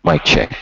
Mic check.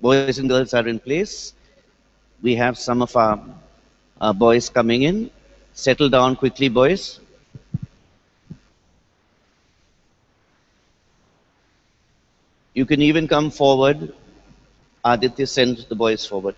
boys and girls are in place. We have some of our boys coming in. Settle down quickly, boys. You can even come forward. Aditya, send the boys forward.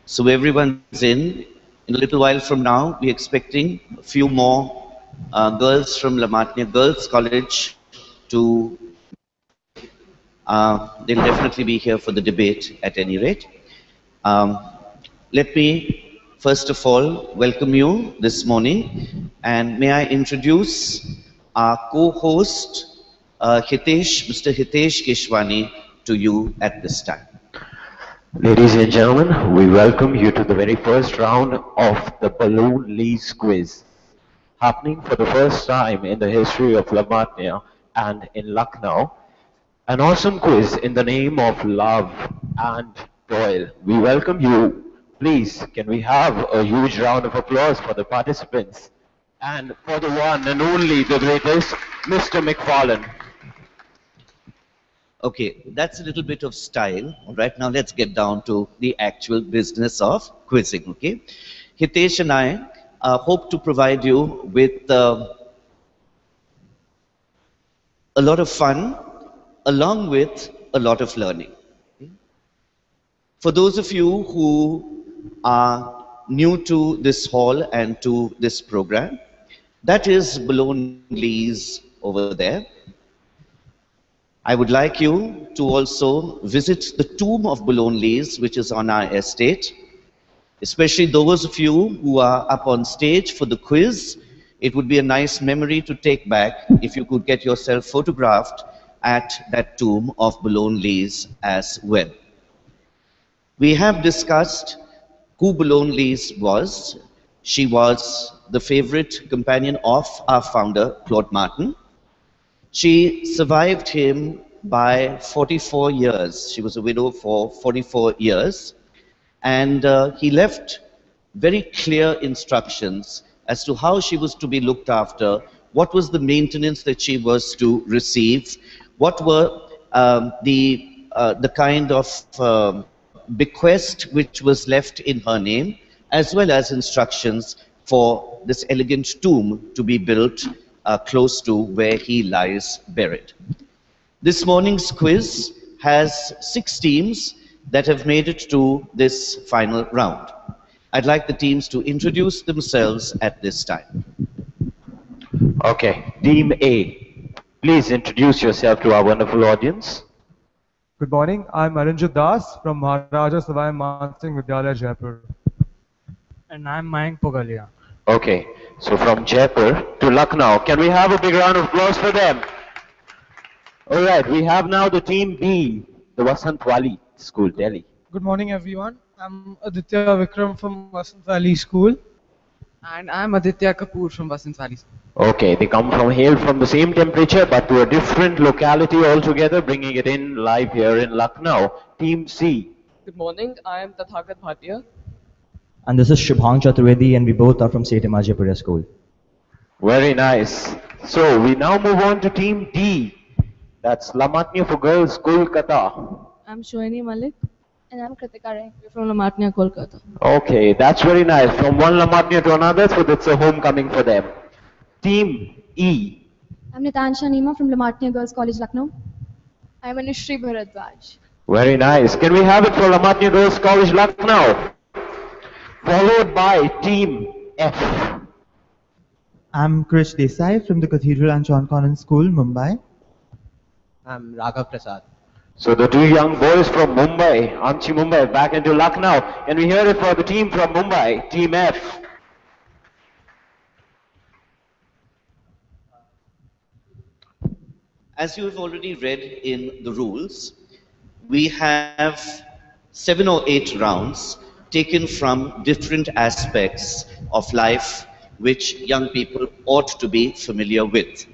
So everyone's in. In a little while from now, we're expecting a few more girls from Lamatnia Girls College to make. They'll definitely be here for the debate at any rate. Let me first of all welcome you this morning, and may I introduce our co-host, Mr. Hitesh Keshwani, to you at this time. Ladies and gentlemen, we welcome you to the very first round of the Balloon Lise quiz, happening for the first time in the history of Lamatnia and in Lucknow. An awesome quiz in the name of love and toil. We welcome you. Please, can we have a huge round of applause for the participants and for the one and only, the greatest, Mr. McFarlane. Okay, that's a little bit of style. All right, now let's get down to the actual business of quizzing. Okay, Hitesh and I hope to provide you with a lot of fun, along with a lot of learning. For those of you who are new to this hall and to this program, that is Boulone Lise over there. I would like you to also visit the tomb of Boulone Lise, which is on our estate. Especially those of you who are up on stage for the quiz, it would be a nice memory to take back if you could get yourself photographed at that tomb of Boulone Lise as well. We have discussed who Boulone Lise was. She was the favorite companion of our founder, Claude Martin. She survived him by 44 years. She was a widow for 44 years. And he left very clear instructions as to how she was to be looked after, what was the maintenance that she was to receive, what were the kind of bequest which was left in her name, as well as instructions for this elegant tomb to be built close to where he lies buried. This morning's quiz has 6 teams that have made it to this final round. I'd like the teams to introduce themselves at this time. Okay, Team A, please introduce yourself to our wonderful audience. Good morning, I'm Aranjit Das from Maharaja Savai Mansingh Vidyalaya, Jaipur. And I'm Mayank Pogalia. Okay, so from Jaipur to Lucknow, can we have a big round of applause for them? Alright, we have now the Team B, the Vasant Wali School, Delhi. Good morning, everyone. I'm Aditya Vikram from Vasant Valley School. And I'm Aditya Kapoor from Vasant Valley School. Okay, they come from hail from the same temperature but to a different locality altogether, bringing it in live here in Lucknow. Team C. Good morning, I am Tathagat Bhatia. And this is Shubhang Chaturvedi, and we both are from St. Imajapura School. Very nice. So we now move on to Team D. That's Lamatnia for Girls, Kolkata. I'm Shoini Malik. And I'm Kritika Rai. We're from Lamatnia, Kolkata. Okay, that's very nice. From one Lamatnia to another, so that's a homecoming for them. Team E. I'm Nitansha Neema from Lamatnia Girls College, Lucknow. I'm Anushree Bharadwaj. Very nice. Can we have it for Lamatnia Girls College, Lucknow? Followed by Team F. I'm Krish Desai from the Cathedral and John Connon School, Mumbai. I'm Raghav Prasad. So the two young boys from Mumbai, Amchi Mumbai, back into Lucknow. Can we hear it for the team from Mumbai, Team F? As you have already read in the rules, we have 7 or 8 rounds taken from different aspects of life which young people ought to be familiar with.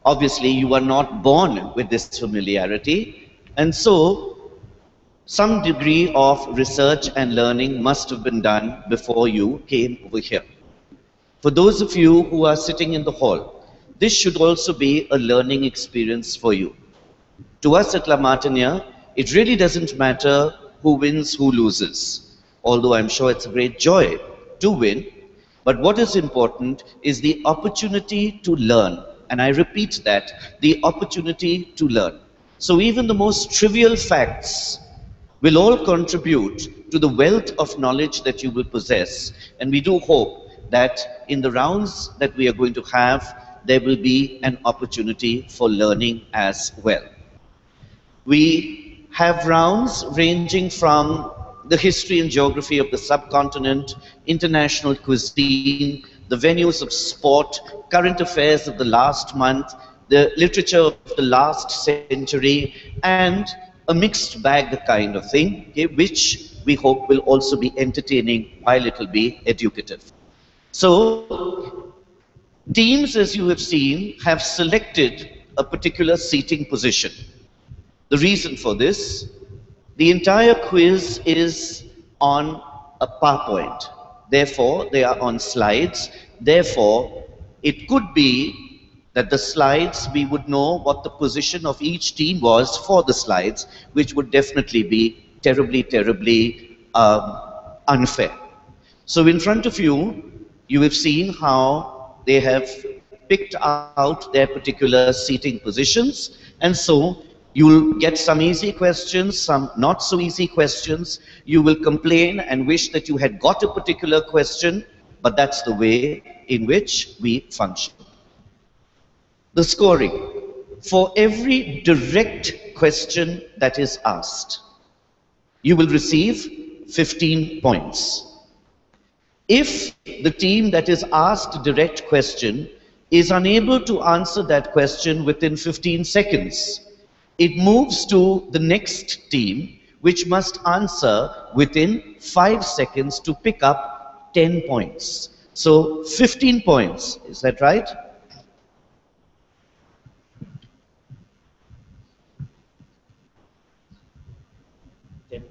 Obviously, you are not born with this familiarity, and so some degree of research and learning must have been done before you came over here. For those of you who are sitting in the hall, this should also be a learning experience for you. To us at La Martiniere, it really doesn't matter who wins, who loses, although I'm sure it's a great joy to win. But what is important is the opportunity to learn. And I repeat that, the opportunity to learn. So even the most trivial facts will all contribute to the wealth of knowledge that you will possess. And we do hope that in the rounds that we are going to have, there will be an opportunity for learning as well. We have rounds ranging from the history and geography of the subcontinent, international cuisine, the venues of sport, current affairs of the last month, the literature of the last century, and a mixed bag kind of thing, okay, which we hope will also be entertaining while it will be educative. So, teams, as you have seen, have selected a particular seating position. The reason for this, the entire quiz is on a PowerPoint. Therefore, they are on slides. Therefore, it could be that the slides, we would know what the position of each team was for the slides, which would definitely be terribly, terribly unfair. So in front of you, you have seen how they have picked out their particular seating positions, and so you'll get some easy questions, some not so easy questions. You will complain and wish that you had got a particular question, but that's the way in which we function. The scoring. For every direct question that is asked, you will receive 15 points. If the team that is asked a direct question is unable to answer that question within 15 seconds, it moves to the next team, which must answer within 5 seconds to pick up 10 points. So 15 points, is that right?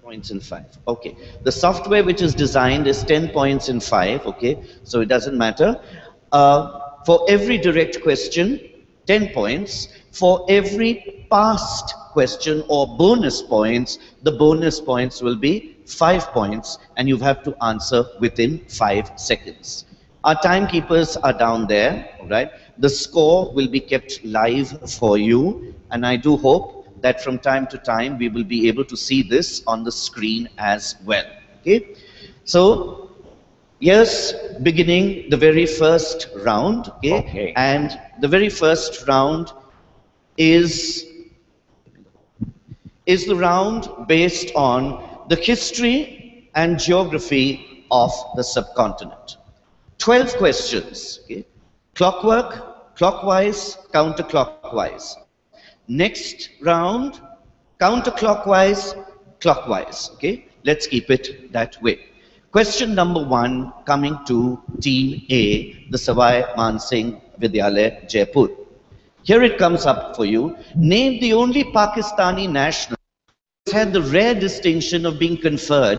Points in 5. Okay. The software which is designed is 10 points in 5. Okay. So it doesn't matter. For every direct question, 10 points. For every past question or bonus points, the bonus points will be 5 points, and you have to answer within 5 seconds. Our timekeepers are down there, all right? The score will be kept live for you, and I do hope that from time to time we will be able to see this on the screen as well. Okay? So, yes, beginning the very first round, okay? And the very first round is the round based on the history and geography of the subcontinent. 12 questions, okay? Clockwork, clockwise, counterclockwise. Next round, counterclockwise, clockwise, okay? Let's keep it that way. Question number 1 coming to Team A, the Savai Mansingh Vidyalaya, Jaipur. Here it comes up for you. Name the only Pakistani national who has had the rare distinction of being conferred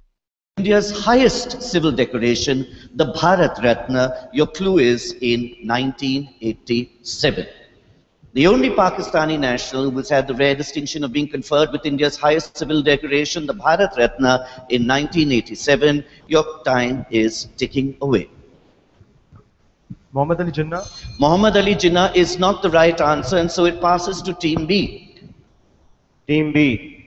India's highest civil decoration, the Bharat Ratna. Your clue is in 1987. The only Pakistani national who has had the rare distinction of being conferred with India's highest civil decoration, the Bharat Ratna, in 1987. Your time is ticking away. Muhammad Ali Jinnah. Muhammad Ali Jinnah is not the right answer, and so it passes to Team B. Team B.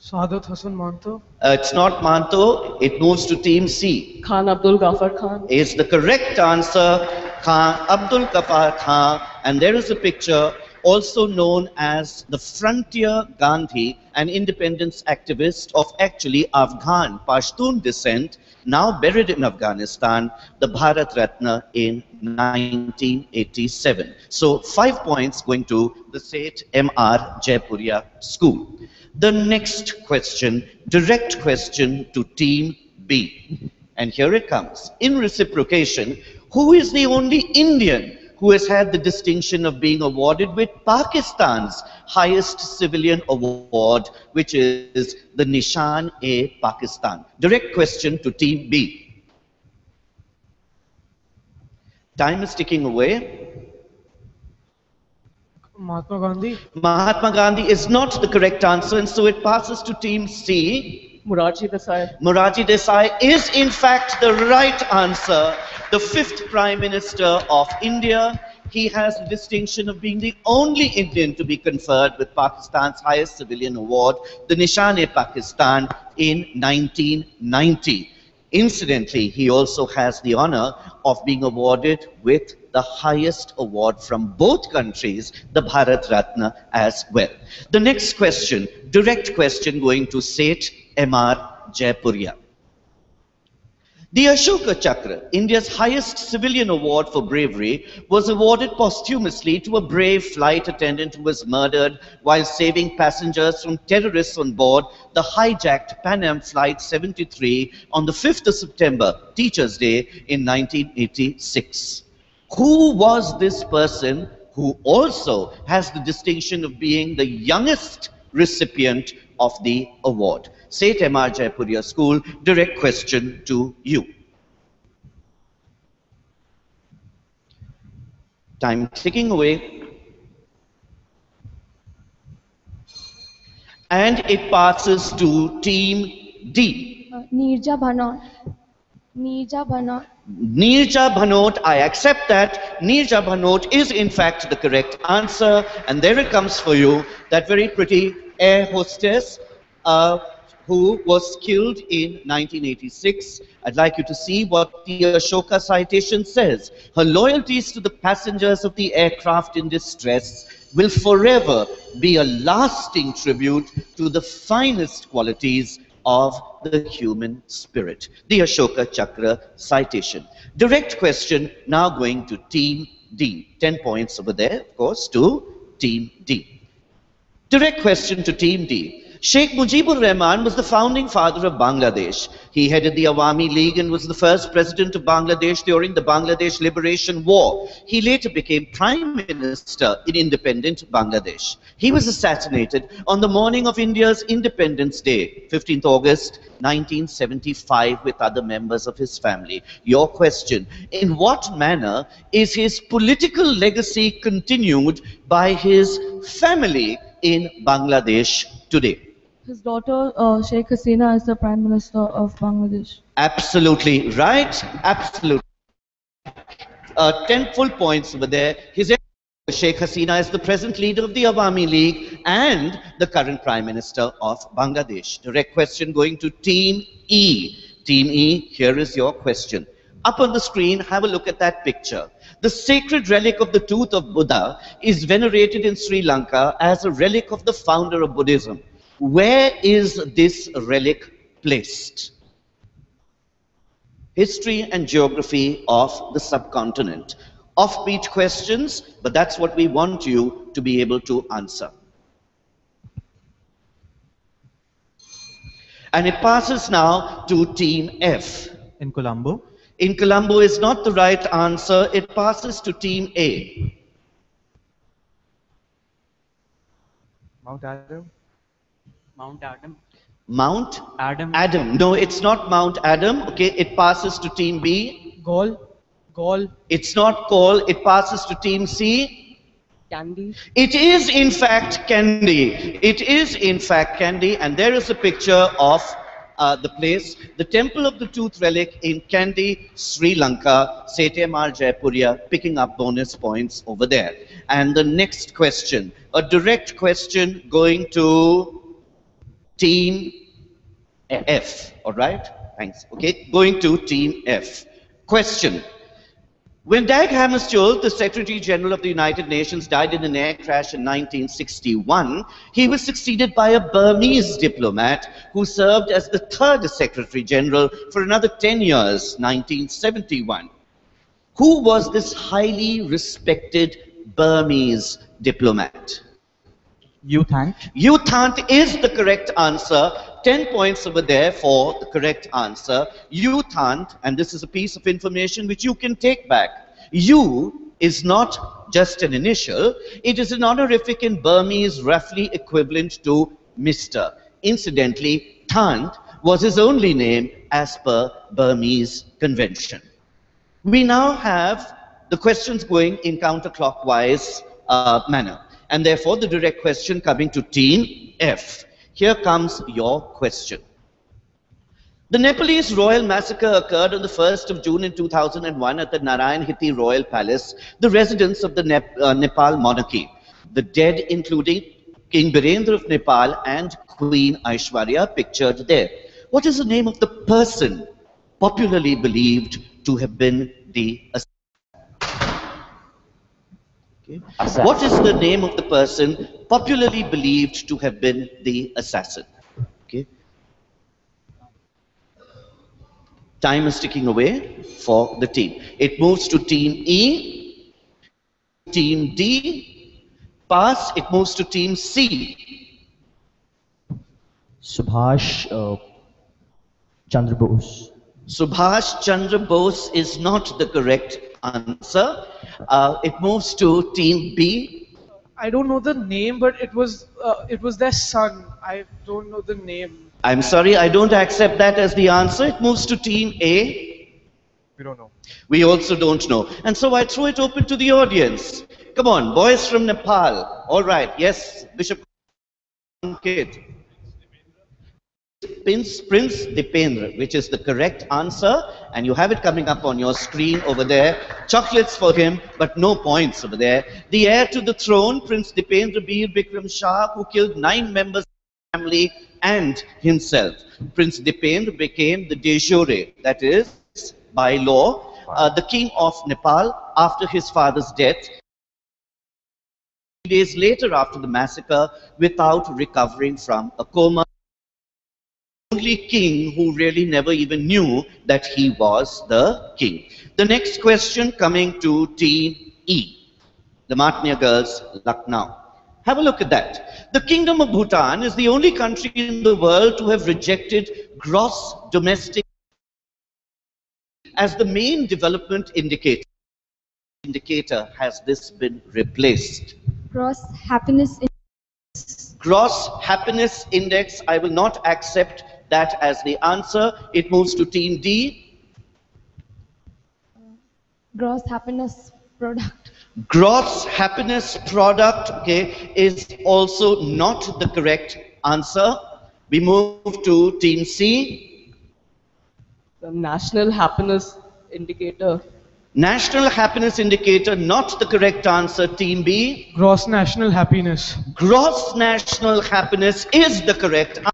Saadat Hassan Manto. It's not Manto, it moves to Team C. Khan Abdul Ghaffar Khan. Is the correct answer. Khan, Abdul Ghaffar Khan, and there is a picture also known as the Frontier Gandhi, an independence activist of actually Afghan Pashtun descent, now buried in Afghanistan, the Bharat Ratna in 1987. So 5 points going to the Seth M.R. Jaipuria School. The next question, direct question to Team B. And here it comes. In reciprocation, who is the only Indian who has had the distinction of being awarded with Pakistan's highest civilian award, which is the Nishan-e-Pakistan? Direct question to Team B. Time is ticking away. Mahatma Gandhi. Mahatma Gandhi is not the correct answer, and so it passes to Team C. Morarji Desai. Morarji Desai is in fact the right answer. The 5th Prime Minister of India. He has the distinction of being the only Indian to be conferred with Pakistan's highest civilian award, the Nishan-e-Pakistan, in 1990. Incidentally, he also has the honor of being awarded with the highest award from both countries, the Bharat Ratna, as well. The next question, direct question going to Seth M.R. Jaipuria. The Ashoka Chakra, India's highest civilian award for bravery, was awarded posthumously to a brave flight attendant who was murdered while saving passengers from terrorists on board the hijacked Pan Am Flight 73 on the 5th of September, Teachers' Day, in 1986. Who was this person who also has the distinction of being the youngest recipient of the award? Seth M.R. Jaipuria School, direct question to you. Time ticking away. And it passes to Team D. Neerja Bhanot. Neerja Bhanot. Neerja Bhanot, I accept that. Neerja Bhanot is in fact the correct answer. And there it comes for you, that very pretty air hostess who was killed in 1986. I'd like you to see what the Ashoka citation says. Her loyalties to the passengers of the aircraft in distress will forever be a lasting tribute to the finest qualities of the human spirit. The Ashoka Chakra citation. Direct question now going to Team D. 10 points over there, of course, to Team D. Direct question to Team D. Sheikh Mujibur Rahman was the founding father of Bangladesh. He headed the Awami League and was the first president of Bangladesh during the Bangladesh Liberation War. He later became Prime Minister in independent Bangladesh. He was assassinated on the morning of India's Independence Day, 15th August 1975, with other members of his family. Your question, in what manner is his political legacy continued by his family in Bangladesh today? His daughter, Sheikh Hasina, is the Prime Minister of Bangladesh. Absolutely right. Absolutely. 10 full points over there. His Sheikh Hasina is the present leader of the Awami League and the current Prime Minister of Bangladesh. Direct question going to Team E. Team E, here is your question. Up on the screen, have a look at that picture. The sacred relic of the tooth of Buddha is venerated in Sri Lanka as a relic of the founder of Buddhism. Where is this relic placed? History and geography of the subcontinent. Offbeat questions, but that's what we want you to be able to answer. And it passes now to Team F. In Colombo. In Colombo is not the right answer. It passes to Team A. Mount Adam. Mount Adam. Mount Adam. Adam. No, it's not Mount Adam. Okay, it passes to Team B. Gaul. It's not Gaul. It passes to Team C. Candy. It is in fact Kandy. It is in fact Kandy, and there is a picture of the place, the Temple of the Tooth Relic in Kandy, Sri Lanka. Seth M.R. Jaipuria picking up bonus points over there. And the next question, a direct question going to Team F. All right? Thanks. Okay, going to Team F. Question. When Dag Hammarskjöld, the Secretary General of the United Nations, died in an air crash in 1961, he was succeeded by a Burmese diplomat who served as the third Secretary General for another 10 years, 1971. Who was this highly respected Burmese diplomat? U Thant. U Thant is the correct answer. 10 points over there for the correct answer. U Thant, and this is a piece of information which you can take back. U is not just an initial, it is an honorific in Burmese roughly equivalent to Mr. Incidentally, Thant was his only name as per Burmese convention. We now have the questions going in counterclockwise manner. And therefore, the direct question coming to Team F. Here comes your question. The Nepalese royal massacre occurred on the 1st of June in 2001 at the Narayan Hithi Royal Palace, the residence of the Nepal monarchy. The dead including King Birendra of Nepal and Queen Aishwarya pictured there. What is the name of the person popularly believed to have been the assassin? Okay. What is the name of the person popularly believed to have been the assassin? Okay. Time is ticking away for the team. It moves to Team E, Team D, pass, it moves to Team C. Subhash Chandra Bose. Subhash Chandra Bose is not the correct answer. It moves to Team B. I don't know the name, but it was their son. I don't know the name. I'm sorry, I don't accept that as the answer. It moves to Team A. We don't know. We also don't know. And so I throw it open to the audience. Come on, boys from Nepal. All right, yes, Bishop Kid. Prince Dipendra, which is the correct answer, and you have it coming up on your screen over there. Chocolates for him, but no points over there. The heir to the throne, Prince Dipendra Bir Bikram Shah, who killed 9 members of the family and himself. Prince Dipendra became the de jure, that is, by law, the king of Nepal after his father's death. 3 days later after the massacre, without recovering from a coma. Only king who really never even knew that he was the king. The next question coming to Team E, the Matnia girls, Lucknow. Have a look at that. The Kingdom of Bhutan is the only country in the world to have rejected gross domestic as the main development indicator. Has this been replaced? Gross happiness index. Gross happiness index, I will not accept that as the answer. It moves to Team D. Gross happiness product. Gross happiness product, okay, is also not the correct answer. We move to Team C. The National Happiness Indicator. National happiness indicator, not the correct answer. Team B. Gross national happiness. Gross national happiness is the correct answer.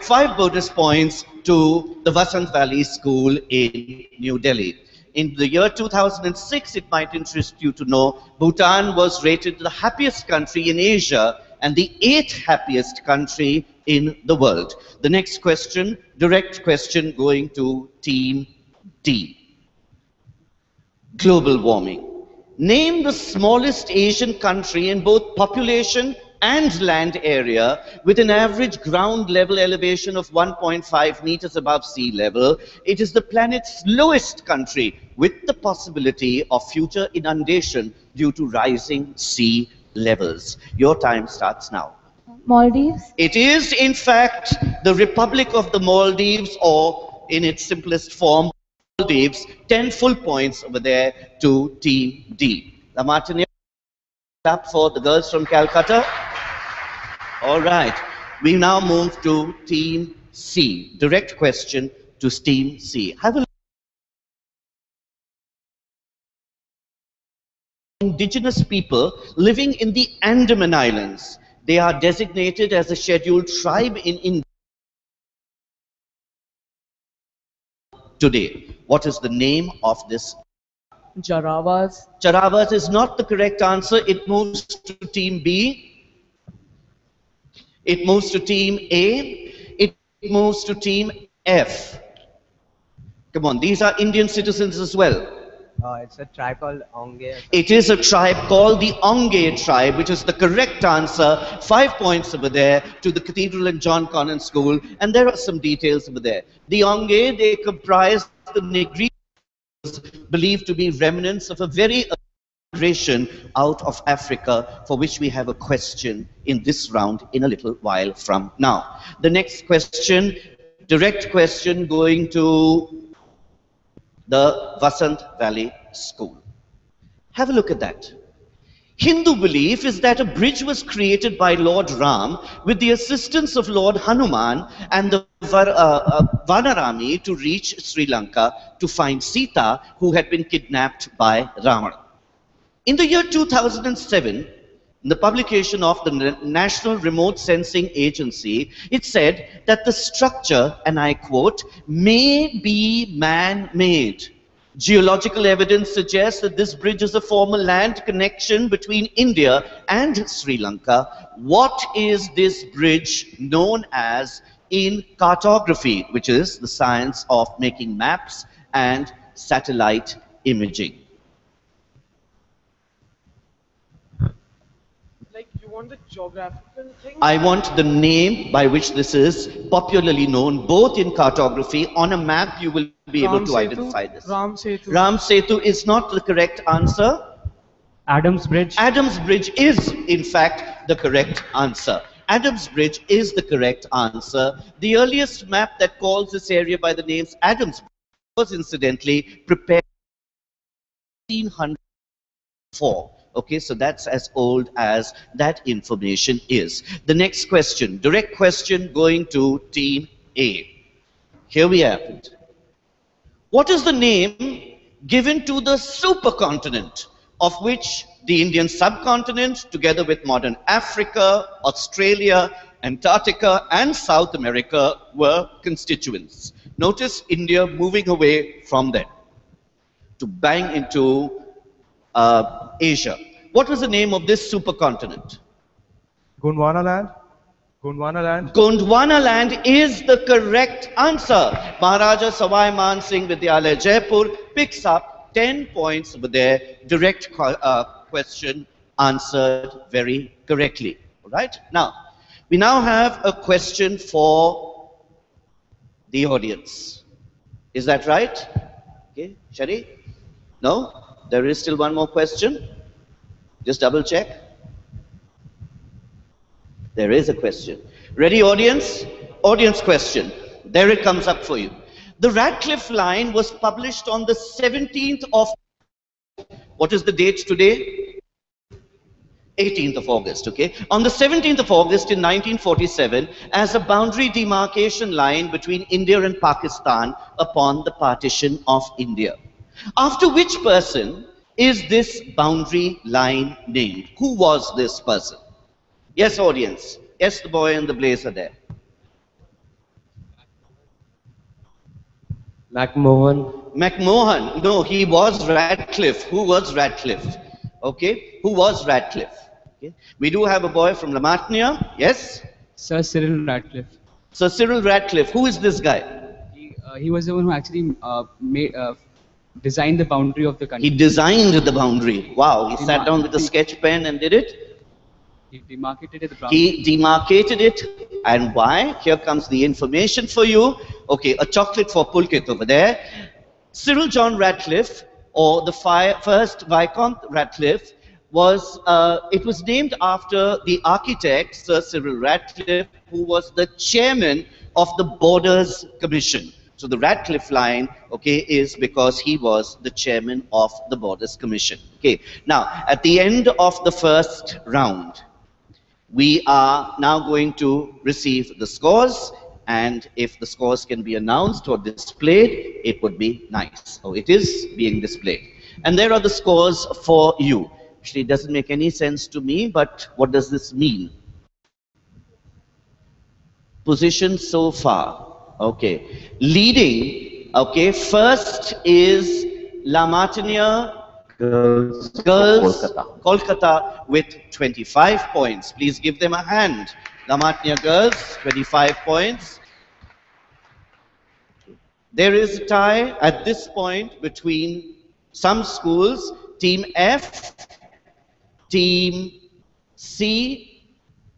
5 bonus points to the Vasant Valley School in New Delhi. In the year 2006, it might interest you to know, Bhutan was rated the happiest country in Asia and the 8th happiest country in the world. The next question, direct question going to Team D. Global warming. Name the smallest Asian country in both population and land area with an average ground level elevation of 1.5 meters above sea level. It is the planet's lowest country with the possibility of future inundation due to rising sea levels. Your time starts now. Maldives. It is, in fact, the Republic of the Maldives, or in its simplest form, Maldives. 10 full points over there to Team D. La Martiniere, clap for the girls from Calcutta. All right, we now move to Team C. Direct question to Team C. Have a look. Indigenous people living in the Andaman Islands. They are designated as a scheduled tribe in India today. What is the name of this Jaravas. Jaravas is not the correct answer. It moves to team B. It moves to team A. It moves to team F. Come on, these are Indian citizens as well. It's a tribe called Onge. It is a tribe called the Onge tribe, which is the correct answer. 5 points over there to the Cathedral and John Connon School. And there are some details over there. The Onge, they comprise the Negri, believed to be remnants of a very migration out of Africa, for which we have a question in this round in a little while from now. The next question, direct question going to the Vasant Valley School. Have a look at that. Hindu belief is that a bridge was created by Lord Ram with the assistance of Lord Hanuman and the Vanarami to reach Sri Lanka to find Sita, who had been kidnapped by Ravana. In the year 2007, in the publication of the National Remote Sensing Agency, it said that the structure, and I quote, may be man-made. Geological evidence suggests that this bridge is a former land connection between India and Sri Lanka. What is this bridge known as in cartography, which is the science of making maps and satellite imaging? Like, you want the geographical thing? I want the name by which this is popularly known, both in cartography. On a map, you will be able to identify this. Ram Setu. Ram Setu is not the correct answer. Adams Bridge. Adams Bridge is, in fact, the correct answer. Adams Bridge is the correct answer. The earliest map that calls this area by the names Adams Bridge was incidentally prepared in 1804. Okay, so that's as old as that information is. The next question, direct question going to Team A. Here we have it. What is the name given to the supercontinent of which the Indian subcontinent, together with modern Africa, Australia, Antarctica, and South America, were constituents? Notice India moving away from them to bang into Asia. What was the name of this supercontinent? Gondwana land. Gondwana land. Gondwana land is the correct answer. Maharaja Sawai Man Singh Vidyalaya Jaipur picks up 10 points over there. Direct question answered very correctly. All right. Now, we now have a question for the audience. Is that right? Okay, Shari? No? There is still one more question. Just double check. There is a question. Ready, audience? Audience question. There it comes up for you. The Radcliffe line was published on the 17th of... What is the date today? 18th of August, okay? On the 17th of August in 1947 as a boundary demarcation line between India and Pakistan upon the partition of India. After which person is this boundary line named? Who was this person? Yes, audience. Yes, the boy in the blazer there. McMahon. McMahon. No, he was Radcliffe. Who was Radcliffe? Okay. Who was Radcliffe? Okay. We do have a boy from Lamatnia. Yes? Sir Cyril Radcliffe. Sir Cyril Radcliffe. Who is this guy? He was the one who actually designed the boundary of the country. He designed the boundary. Wow. He sat down with a sketch pen and did it? He demarcated the boundary. He demarcated it. And why? Here comes the information for you. Okay, a chocolate for Pulkit over there. Cyril John Radcliffe, or the first Viscount Radcliffe, it was named after the architect, Sir Cyril Radcliffe, who was the chairman of the Borders Commission. So the Radcliffe line, okay, is because he was the chairman of the Borders Commission. Okay, now at the end of the first round, we are now going to receive the scores, and if the scores can be announced or displayed, it would be nice. So it is being displayed. And there are the scores for you. Actually, it doesn't make any sense to me, but what does this mean? Position so far. Okay. Leading, okay, first is La Martiniere Girls, Girls, Kolkata. Kolkata with 25 points. Please give them a hand. Lamatnia girls, 25 points. There is a tie at this point between some schools, Team F, Team C,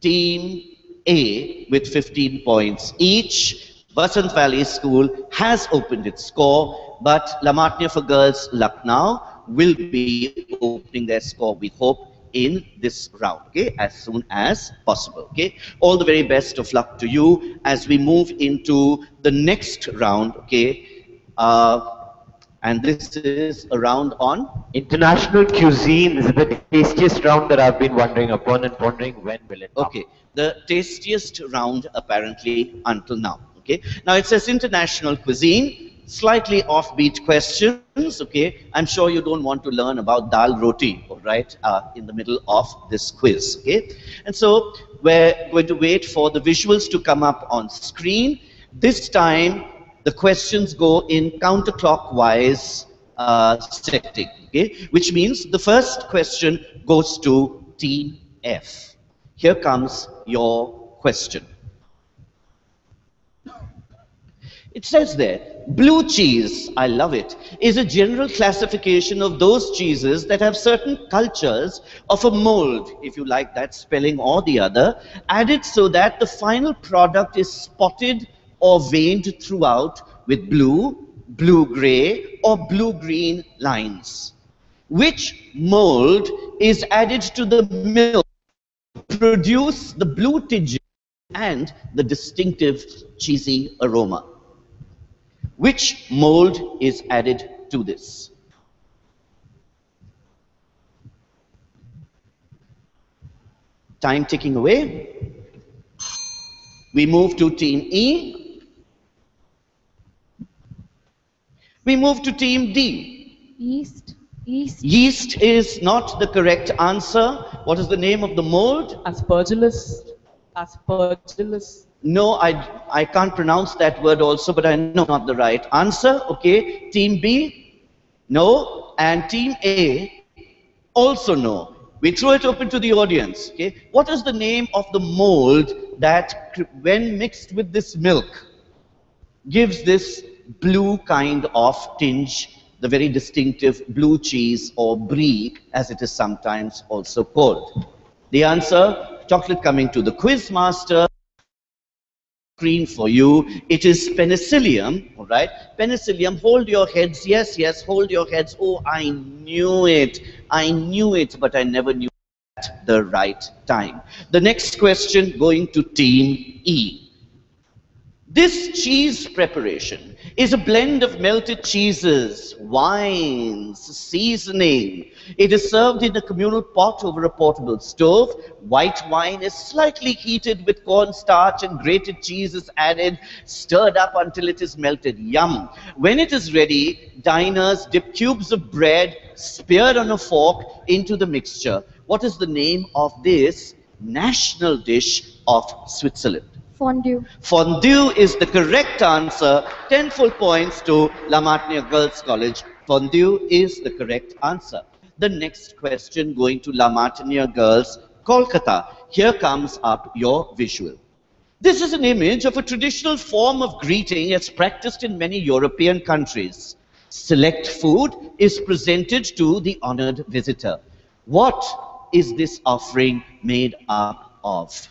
Team A with 15 points each. Basant Valley School has opened its score, but Lamatnia for Girls Lucknow will be opening their score, we hope, in this round, okay, as soon as possible, okay. All the very best of luck to you as we move into the next round, okay. And this is a round on International cuisine is the tastiest round that I've been wondering upon and pondering when will it come. okay, the tastiest round apparently until now. Okay, now it says international cuisine, slightly offbeat questions. Okay, I'm sure you don't want to learn about dal roti, all right, in the middle of this quiz. Okay, and so we're going to wait for the visuals to come up on screen. This time, the questions go in counterclockwise setting. Okay, which means the first question goes to Team F. Here comes your question. It says there, blue cheese, I love it, is a general classification of those cheeses that have certain cultures of a mold, if you like that spelling or the other, added so that the final product is spotted or veined throughout with blue, blue-gray or blue-green lines. Which mold is added to the milk to produce the blue tinge and the distinctive cheesy aroma? Which mold is added to this? Time ticking away. We move to Team E. We move to Team D. Yeast. Yeast. Yeast is not the correct answer. What is the name of the mold? Aspergillus. Aspergillus. No, I can't pronounce that word also, but I know not the right answer. Okay, Team B, no, and Team A, also no. We throw it open to the audience. Okay, what is the name of the mold that, when mixed with this milk, gives this blue kind of tinge, the very distinctive blue cheese or brie, as it is sometimes also called? The answer, chocolate coming to the quiz master. Screen for you. It is penicillium, all right? Penicillium, hold your heads. Yes, yes, hold your heads. Oh, I knew it. I knew it, but I never knew at the right time. The next question going to Team E. This cheese preparation is a blend of melted cheeses, wines, seasoning. It is served in a communal pot over a portable stove. White wine is slightly heated with cornstarch and grated cheese is added, stirred up until it is melted. Yum. When it is ready, diners dip cubes of bread speared on a fork into the mixture. What is the name of this national dish of Switzerland? Fondue. Fondue is the correct answer. 10 full points to Lamatnia Girls College. Fondue is the correct answer. The next question going to Lamatnia Girls, Kolkata. Here comes up your visual. This is an image of a traditional form of greeting as practiced in many European countries. Select food is presented to the honored visitor. What is this offering made up of?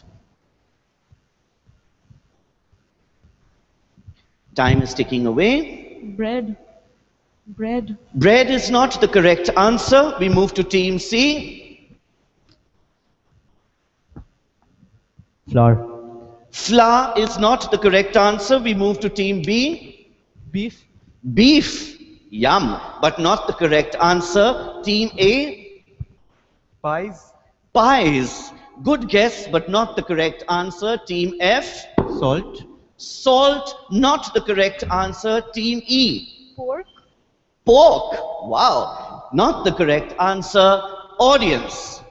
Time is ticking away. Bread. Bread. Bread is not the correct answer. We move to Team C. Flour. Flour is not the correct answer. We move to Team B. Beef. Beef. Yum. But not the correct answer. Team A. Pies. Pies. Good guess, but not the correct answer. Team F. Salt. Salt. Not the correct answer. Team E. Pork. Pork. Wow. Not the correct answer. Audience.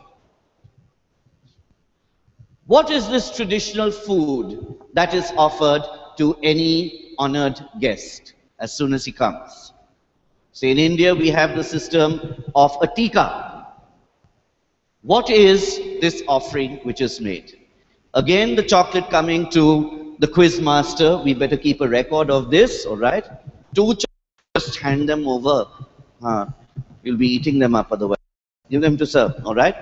What is this traditional food that is offered to any honored guest as soon as he comes? So in India, we have the system of a tika. What is this offering which is made? Again, the chocolate coming to the quiz master. We better keep a record of this, all right? 2 chocolates, just hand them over. You'll be eating them up otherwise. Give them to serve, all right?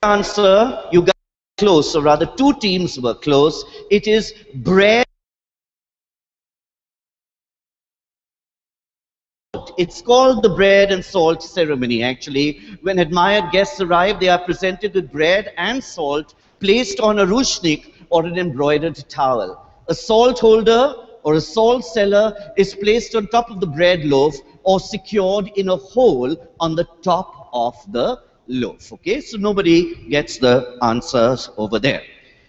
Answer, you got close, or rather 2 teams were close. It is bread. It's called the bread and salt ceremony, actually. When admired guests arrive, they are presented with bread and salt placed on a ruchnik or an embroidered towel. A salt holder or a salt cellar is placed on top of the bread loaf or secured in a hole on the top of the loaf. Okay, so nobody gets the answers over there.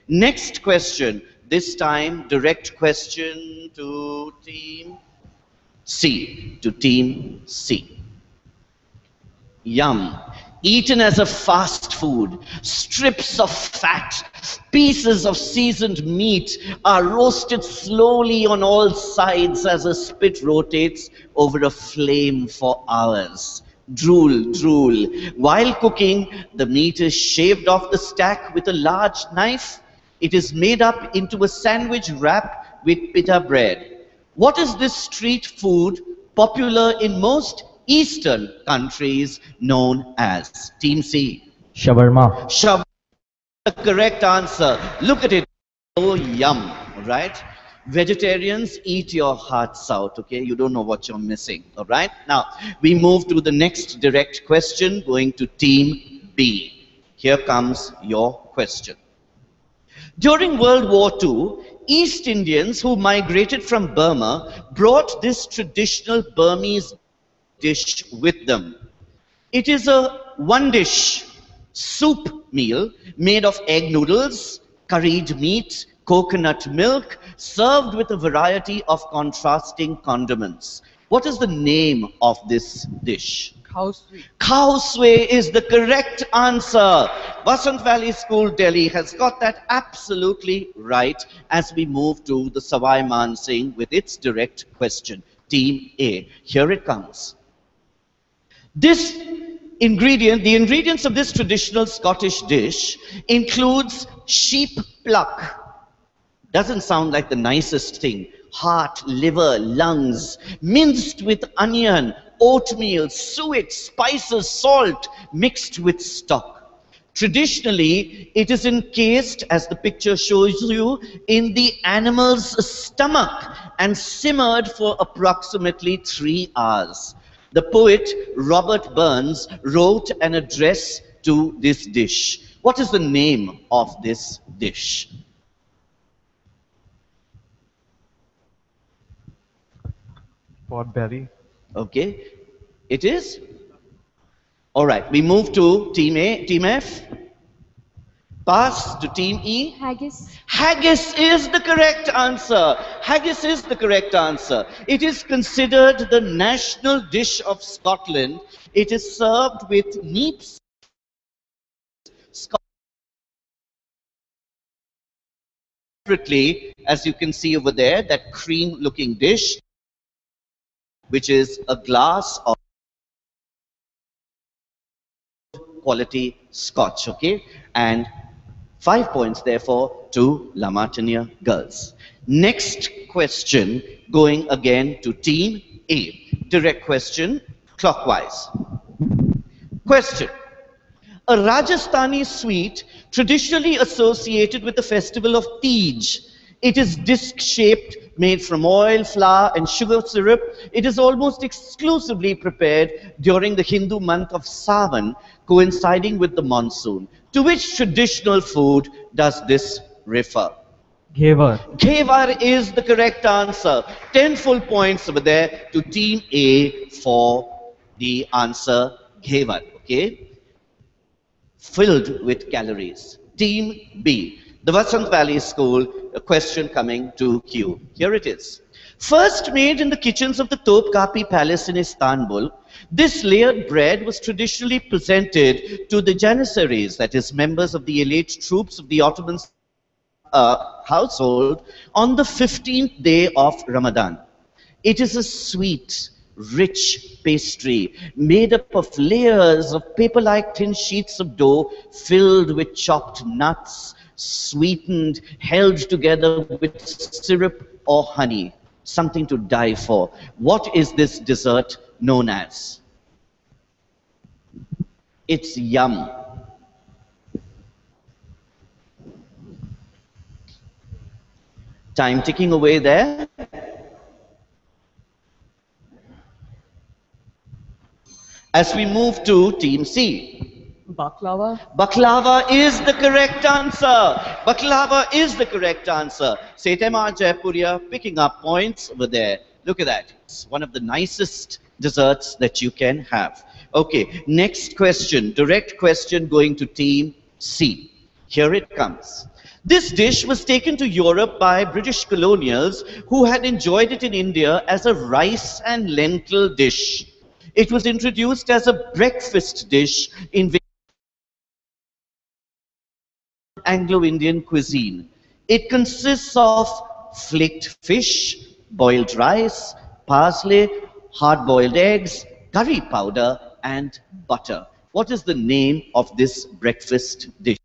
Next question, this time direct question to team C, to team C. Yum. Eaten as a fast food, strips of fat, pieces of seasoned meat are roasted slowly on all sides as a spit rotates over a flame for hours. Drool, drool. While cooking, the meat is shaved off the stack with a large knife. It is made up into a sandwich wrap with pita bread. What is this street food popular in most Eastern countries known as? Team C. Shawarma. Shawarma, the correct answer. Look at it. Oh, yum, right? Vegetarians, eat your hearts out, okay? You don't know what you're missing, all right? Now, we move to the next direct question, going to Team B. Here comes your question. During World War II, East Indians who migrated from Burma brought this traditional Burmese dish with them. It is a one-dish soup meal made of egg noodles, curried meat, coconut milk, served with a variety of contrasting condiments. What is the name of this dish? Cow sweet. Cow sway is the correct answer. Vasant Valley School, Delhi has got that absolutely right as we move to the Savai Man Singh with its direct question. Team A, here it comes. This ingredient, the ingredients of this traditional Scottish dish includes sheep pluck. Doesn't sound like the nicest thing. Heart, liver, lungs, minced with onion, oatmeal, suet, spices, salt, mixed with stock. Traditionally, it is encased, as the picture shows you, in the animal's stomach and simmered for approximately 3 hours. The poet Robert Burns wrote an address to this dish. What is the name of this dish? Pot belly. Okay, it is? All right, we move to Team A, Team F. Pass to Team E. Haggis. Haggis is the correct answer. Haggis is the correct answer. It is considered the national dish of Scotland. It is served with neeps. Separately, as you can see over there, that cream-looking dish, which is a glass of quality scotch, okay? And 5 points, therefore, to La Martiniere girls. Next question, going again to Team A. Direct question, clockwise. Question. A Rajasthani sweet traditionally associated with the festival of Tej. It is disc-shaped, made from oil, flour, and sugar syrup. It is almost exclusively prepared during the Hindu month of Sawan, coinciding with the monsoon. To which traditional food does this refer? Ghevar. Ghevar is the correct answer. 10 full points over there to Team A for the answer Ghevar, okay? Filled with calories. Team B, the Vasant Valley School, a question coming to Q. Here it is. First made in the kitchens of the Topkapi Palace in Istanbul, this layered bread was traditionally presented to the Janissaries, that is, members of the elite troops of the Ottoman household, on the 15th day of Ramadan. It is a sweet, rich pastry made up of layers of paper-like thin sheets of dough filled with chopped nuts, sweetened, held together with syrup or honey. Something to die for. What is this dessert known as? It's yum. Time ticking away there. As we move to Team C. Baklava. Baklava is the correct answer. Baklava is the correct answer. Setema Jaipuria picking up points over there. Look at that. It's one of the nicest desserts that you can have. Okay, next question. Direct question going to Team C. Here it comes. This dish was taken to Europe by British colonials who had enjoyed it in India as a rice and lentil dish. It was introduced as a breakfast dish in Anglo-Indian cuisine. It consists of flaked fish, boiled rice, parsley, hard-boiled eggs, curry powder, and butter. What is the name of this breakfast dish?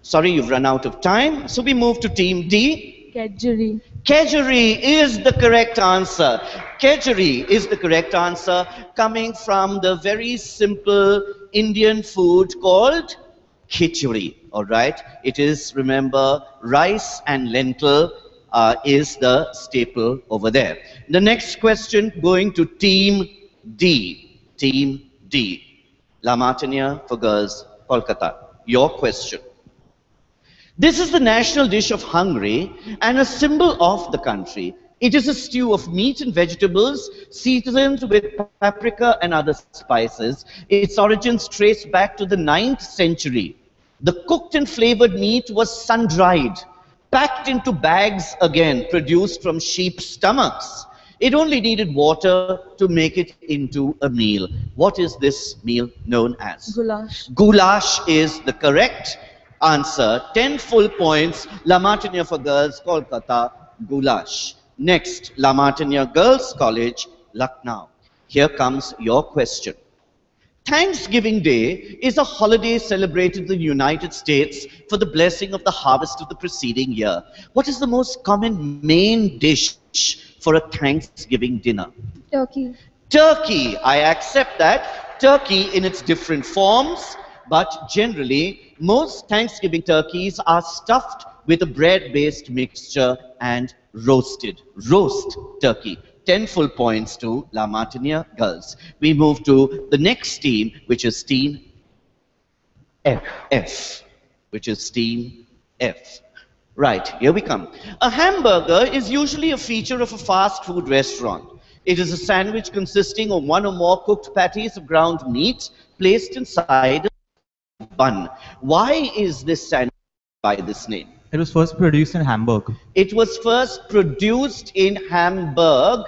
Sorry, you've run out of time. So we move to Team D. Kedgeree. Kedgeree is the correct answer. Kedgeree is the correct answer, coming from the very simple Indian food called khichdi. All right? It is, remember, rice and lentil is the staple over there. The next question going to Team D. Team D. La Martiniere for Girls, Kolkata. Your question. This is the national dish of Hungary and a symbol of the country. It is a stew of meat and vegetables seasoned with paprika and other spices. Its origins trace back to the 9th century. The cooked and flavored meat was sun-dried, packed into bags again, produced from sheep stomachs. It only needed water to make it into a meal. What is this meal known as? Goulash. Goulash is the correct answer. 10 full points. La Martiniere for Girls, Kolkata, goulash. Next, La Martiniere Girls College, Lucknow. Here comes your question. Thanksgiving Day is a holiday celebrated in the United States for the blessing of the harvest of the preceding year. What is the most common main dish for a Thanksgiving dinner? Turkey. Turkey. I accept that. Turkey in its different forms, but generally, most Thanksgiving turkeys are stuffed with a bread-based mixture and roasted. Roast turkey. 10 full points to La Martiniere Girls. We move to the next team, which is Team F. Which is Team F. Right, here we come. A hamburger is usually a feature of a fast food restaurant. It is a sandwich consisting of one or more cooked patties of ground meat placed inside a bun. Why is this sandwich by this name? It was first produced in Hamburg. It was first produced in Hamburg.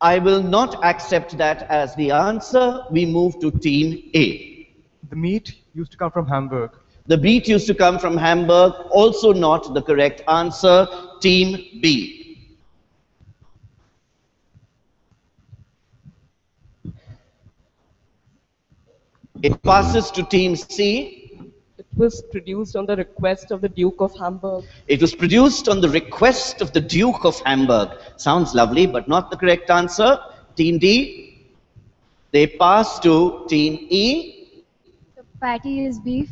I will not accept that as the answer. We move to Team A. The meat used to come from Hamburg. The meat used to come from Hamburg. Also not the correct answer. Team B. It passes to Team C. It was produced on the request of the Duke of Hamburg. It was produced on the request of the Duke of Hamburg. Sounds lovely, but not the correct answer. Team D. They pass to Team E. The patty is beef.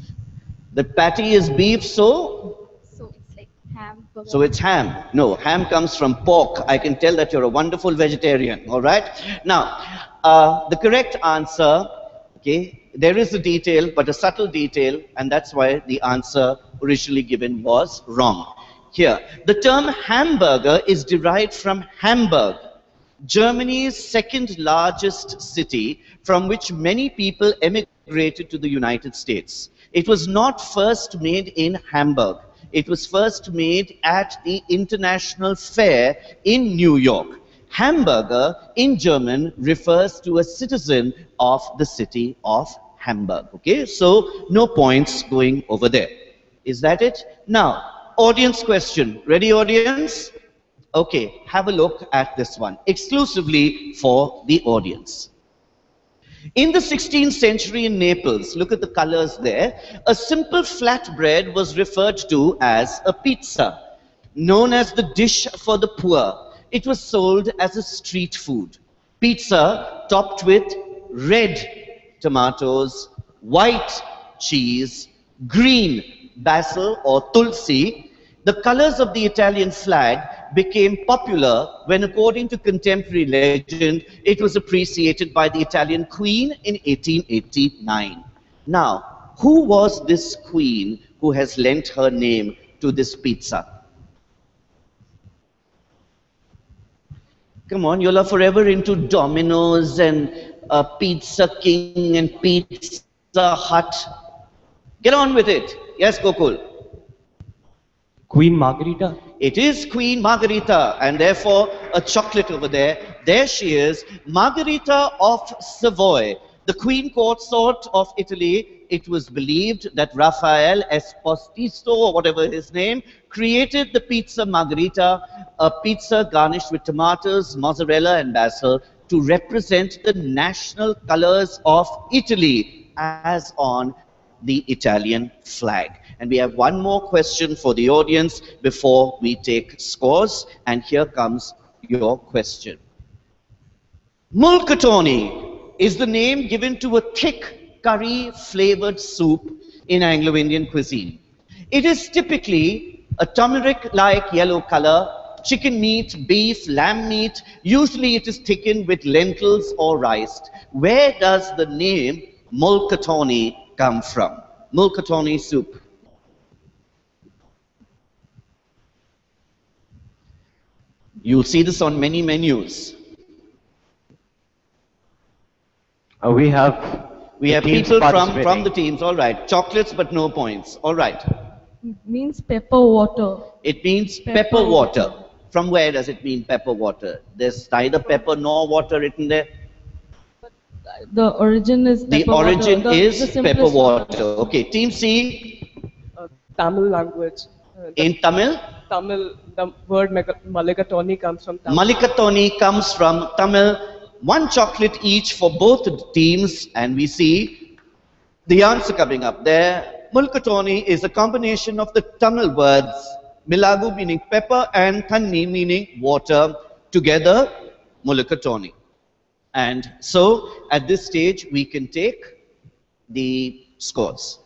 The patty is beef, so? So it's like ham. So it's ham. No, ham comes from pork. I can tell that you're a wonderful vegetarian, all right? Now, the correct answer, okay, there is a detail, but a subtle detail, and that's why the answer originally given was wrong. Here, the term hamburger is derived from Hamburg, Germany's second largest city, from which many people emigrated to the United States. It was not first made in Hamburg. It was first made at the International Fair in New York. Hamburger in German refers to a citizen of the city of Hamburg. Okay, so no points going over there. Is that it? Now, audience question. Ready, audience? Okay, have a look at this one, exclusively for the audience. In the 16th century in Naples, look at the colors there, a simple flatbread was referred to as a pizza, known as the dish for the poor. It was sold as a street food. Pizza topped with red tomatoes, white cheese, green basil or tulsi. The colors of the Italian flag became popular when, according to contemporary legend, it was appreciated by the Italian queen in 1889. Now, who was this queen who has lent her name to this pizza? Come on, you're forever into Domino's and Pizza King and Pizza Hut. Get on with it. Yes, Gokul. Queen Margherita? It is Queen Margherita, and therefore a chocolate over there. There she is, Margherita of Savoy, the queen consort of Italy. It was believed that Raphael Esposito, or whatever his name, created the pizza Margherita, a pizza garnished with tomatoes, mozzarella, and basil to represent the national colors of Italy, as on the Italian flag. And we have one more question for the audience before we take scores. And here comes your question. Mulcatoni is the name given to a thick curry-flavored soup in Anglo-Indian cuisine. It is typically a turmeric-like yellow color, chicken meat, beef, lamb meat. Usually it is thickened with lentils or rice. Where does the name mulcatoni come from? Mulcatoni soup. You'll see this on many menus. We have people from the teams. All right. Chocolates, but no points. All right. Means pepper water. It means pepper water. From where does it mean pepper water? There's neither pepper nor water written there. The origin is pepper The origin water. is the pepper simplest water. Okay. Team C. Tamil language. In Tamil? Tamil, the word Mulligatawny comes from Tamil. Mulligatawny comes from Tamil. One chocolate each for both teams, and we see the answer coming up there. Mulligatawny is a combination of the Tamil words Milagu meaning pepper and Thanni meaning water, together Mulligatawny. And so at this stage we can take the scores.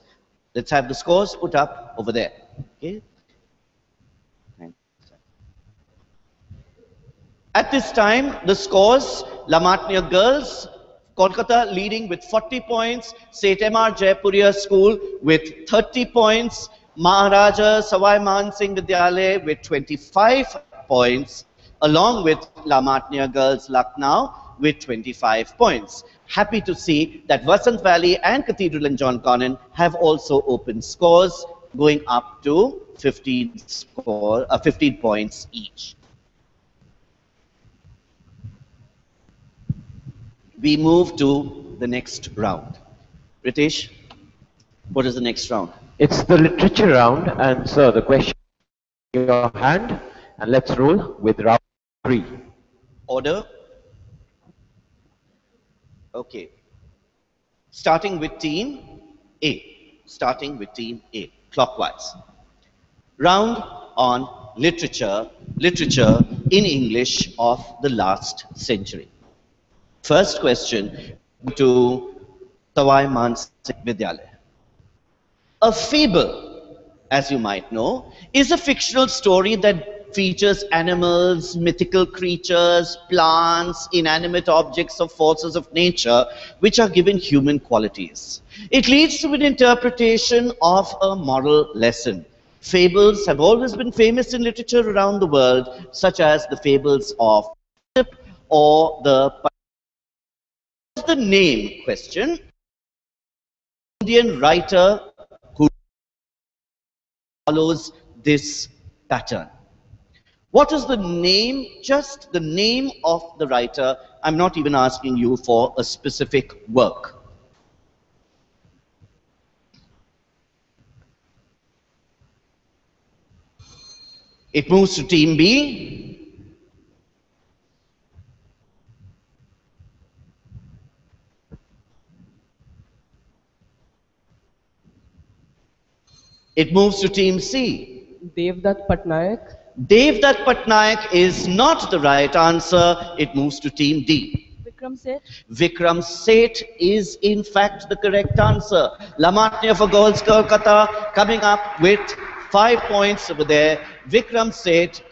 Let's have the scores put up over there. Okay. At this time, the scores, La Martiniere girls, Kolkata leading with 40 points, St. M.R. Jaipuria School with 30 points, Maharaja Savai Man Singh Vidyalaya with 25 points, along with La Martiniere girls Lucknow with 25 points. Happy to see that Vasant Valley and Cathedral and John Connon have also opened scores, going up to 15 points each. We move to the next round. Ritesh, what is the next round? It's the literature round, and sir, the question in your hand, and let's roll with round 3. Order. Okay. Starting with team A. Starting with team A, clockwise. Round on literature in English of the last century. First question to Savai Man Singh Vidyalaya. A fable, as you might know, is a fictional story that features animals, mythical creatures, plants, inanimate objects or forces of nature which are given human qualities. It leads to an interpretation of a moral lesson. Fables have always been famous in literature around the world, such as the fables of or the name question. Indian writer who follows this pattern. What is the name, just the name of the writer? I'm not even asking you for a specific work. It moves to team B. It moves to team C. Devdutt Patnaik. Devdutt Patnaik is not the right answer. It moves to team D. Vikram Seth. Vikram Seth is in fact the correct answer. Lamatnya for Girls Kolkata coming up with 5 points over there. Vikram Seth,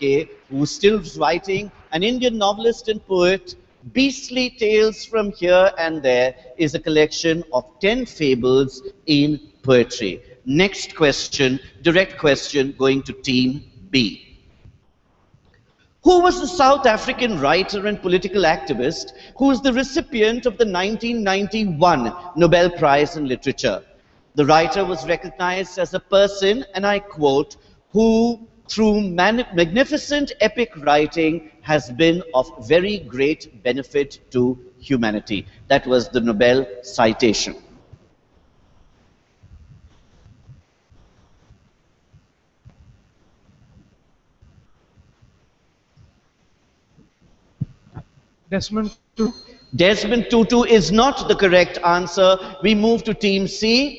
who's still writing, an Indian novelist and poet. Beastly Tales from Here and There is a collection of 10 fables in poetry. Next question, direct question going to team B. Who was the South African writer and political activist who was the recipient of the 1991 Nobel Prize in Literature? The writer was recognized as a person, and I quote, who through magnificent epic writing has been of very great benefit to humanity. That was the Nobel citation. Desmond Tutu. Desmond Tutu is not the correct answer. We move to team C.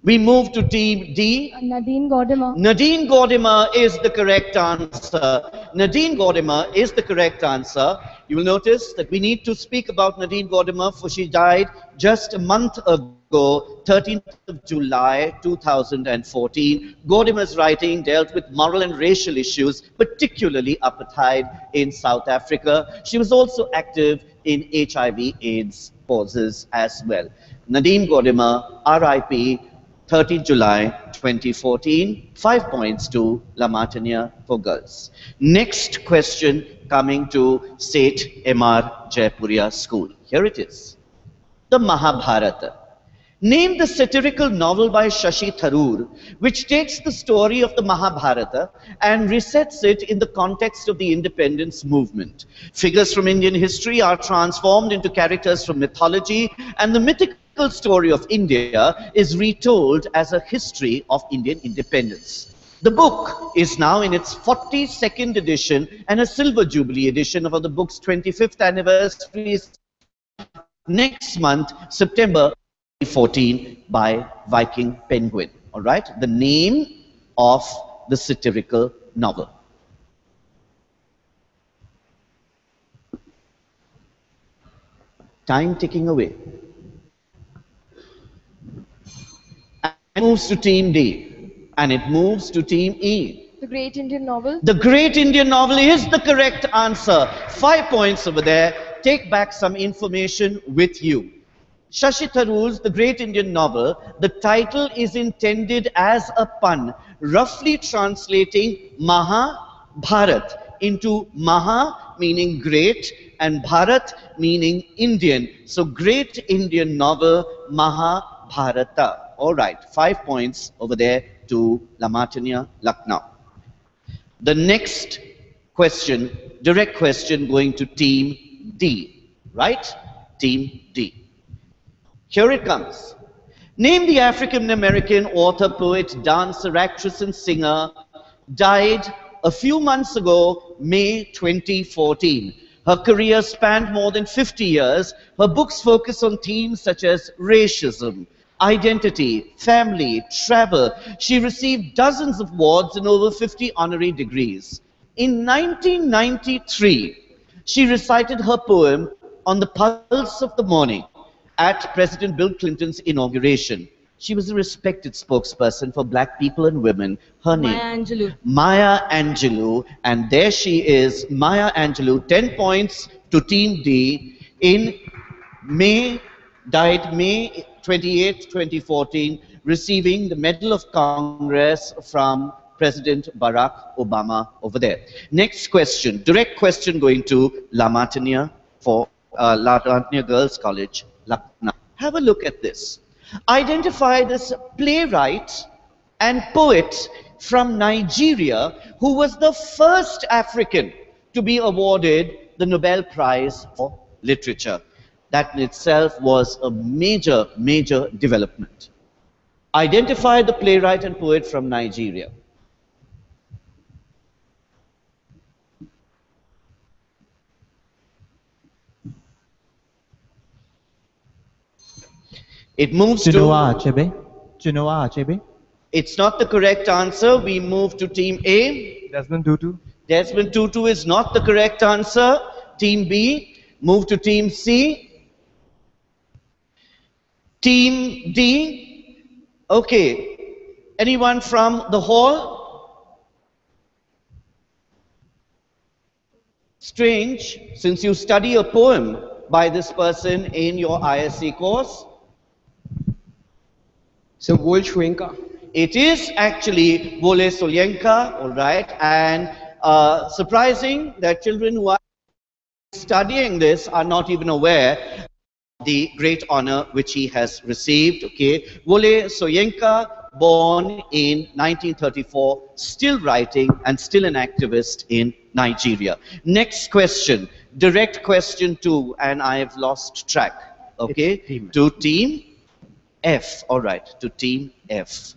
We move to team D. Nadine Godimer. Nadine Godimer is the correct answer. Nadine Godimer is the correct answer. You will notice that we need to speak about Nadine Godimer, for she died just a month ago, 13th of July 2014. Godimer's writing dealt with moral and racial issues, particularly apartheid in South Africa. She was also active in HIV/AIDS causes as well. Nadine Godimer, RIP, 13th July 2014, 5 points to La Martiniere for girls. Next question coming to Seth M.R. Jaipuria School. Here it is. The Mahabharata. Name the satirical novel by Shashi Tharoor which takes the story of the Mahabharata and resets it in the context of the independence movement. Figures from Indian history are transformed into characters from mythology, and the mythical story of India is retold as a history of Indian independence. The book is now in its 42nd edition, and a Silver Jubilee edition of the book's 25th anniversary is next month, September 2014, by Viking Penguin. All right, the name of the satirical novel. Time ticking away. It moves to team D, and it moves to team E. The Great Indian Novel. The Great Indian Novel is the correct answer. 5 points over there. Take back some information with you. Shashi Tharoor's The Great Indian Novel, the title is intended as a pun, roughly translating Mahabharat into Maha meaning great and Bharat meaning Indian. So Great Indian Novel, Mahabharata. All right, 5 points over there to La Martiniere, Lucknow. The next question, direct question going to team D, right? Team D. Here it comes. Name the African-American author, poet, dancer, actress and singer, died a few months ago, May 2014. Her career spanned more than 50 years. Her books focus on themes such as racism, identity, family, travel. She received dozens of awards and over 50 honorary degrees. In 1993, she recited her poem On the Pulse of the Morning at President Bill Clinton's inauguration. She was a respected spokesperson for black people and women. Her name? Maya Angelou. Maya Angelou. And there she is, Maya Angelou. 10 points to Team D. Died May 28, 2014, receiving the Medal of Congress from President Barack Obama over there. Next question, direct question going to La Martiniere for La Martiniere Girls College, Lucknow. Have a look at this. Identify this playwright and poet from Nigeria who was the first African to be awarded the Nobel Prize for Literature. That in itself was a major, major development. Identify the playwright and poet from Nigeria. It moves Chinua to... Achebe. Chinua Achebe. It's not the correct answer. We move to Team A. Desmond Tutu. Desmond Tutu is not the correct answer. Team B. Move to Team C. Team D. Okay. Anyone from the hall? Strange, since you study a poem by this person in your ISC course. So Wole Soyinka. It is actually Wole Soyinka, all right, and surprising that children who are studying this are not even aware of the great honor which he has received, okay. Wole Soyinka, born in 1934, still writing and still an activist in Nigeria. Next question, direct question 2, and I have lost track, okay, to Team F, all right, to Team F.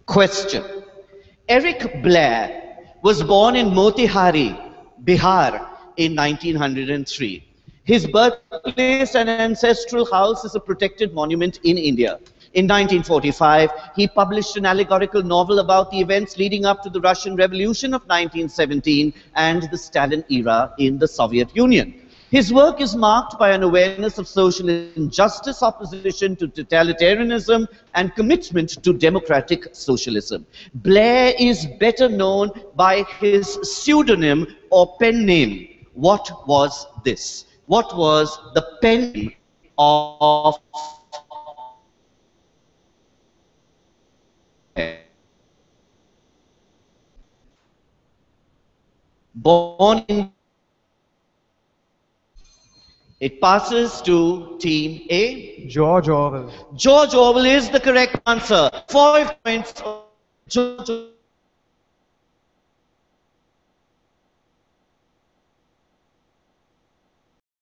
Question. Eric Blair was born in Motihari, Bihar in 1903. His birthplace and ancestral house is a protected monument in India. In 1945, he published an allegorical novel about the events leading up to the Russian Revolution of 1917 and the Stalin era in the Soviet Union. His work is marked by an awareness of social injustice, opposition to totalitarianism, and commitment to democratic socialism. Blair is better known by his pseudonym or pen name. What was this? What was the pen name of Blair? Born in... It passes to Team A. George Orwell. George Orwell is the correct answer. 5 points. George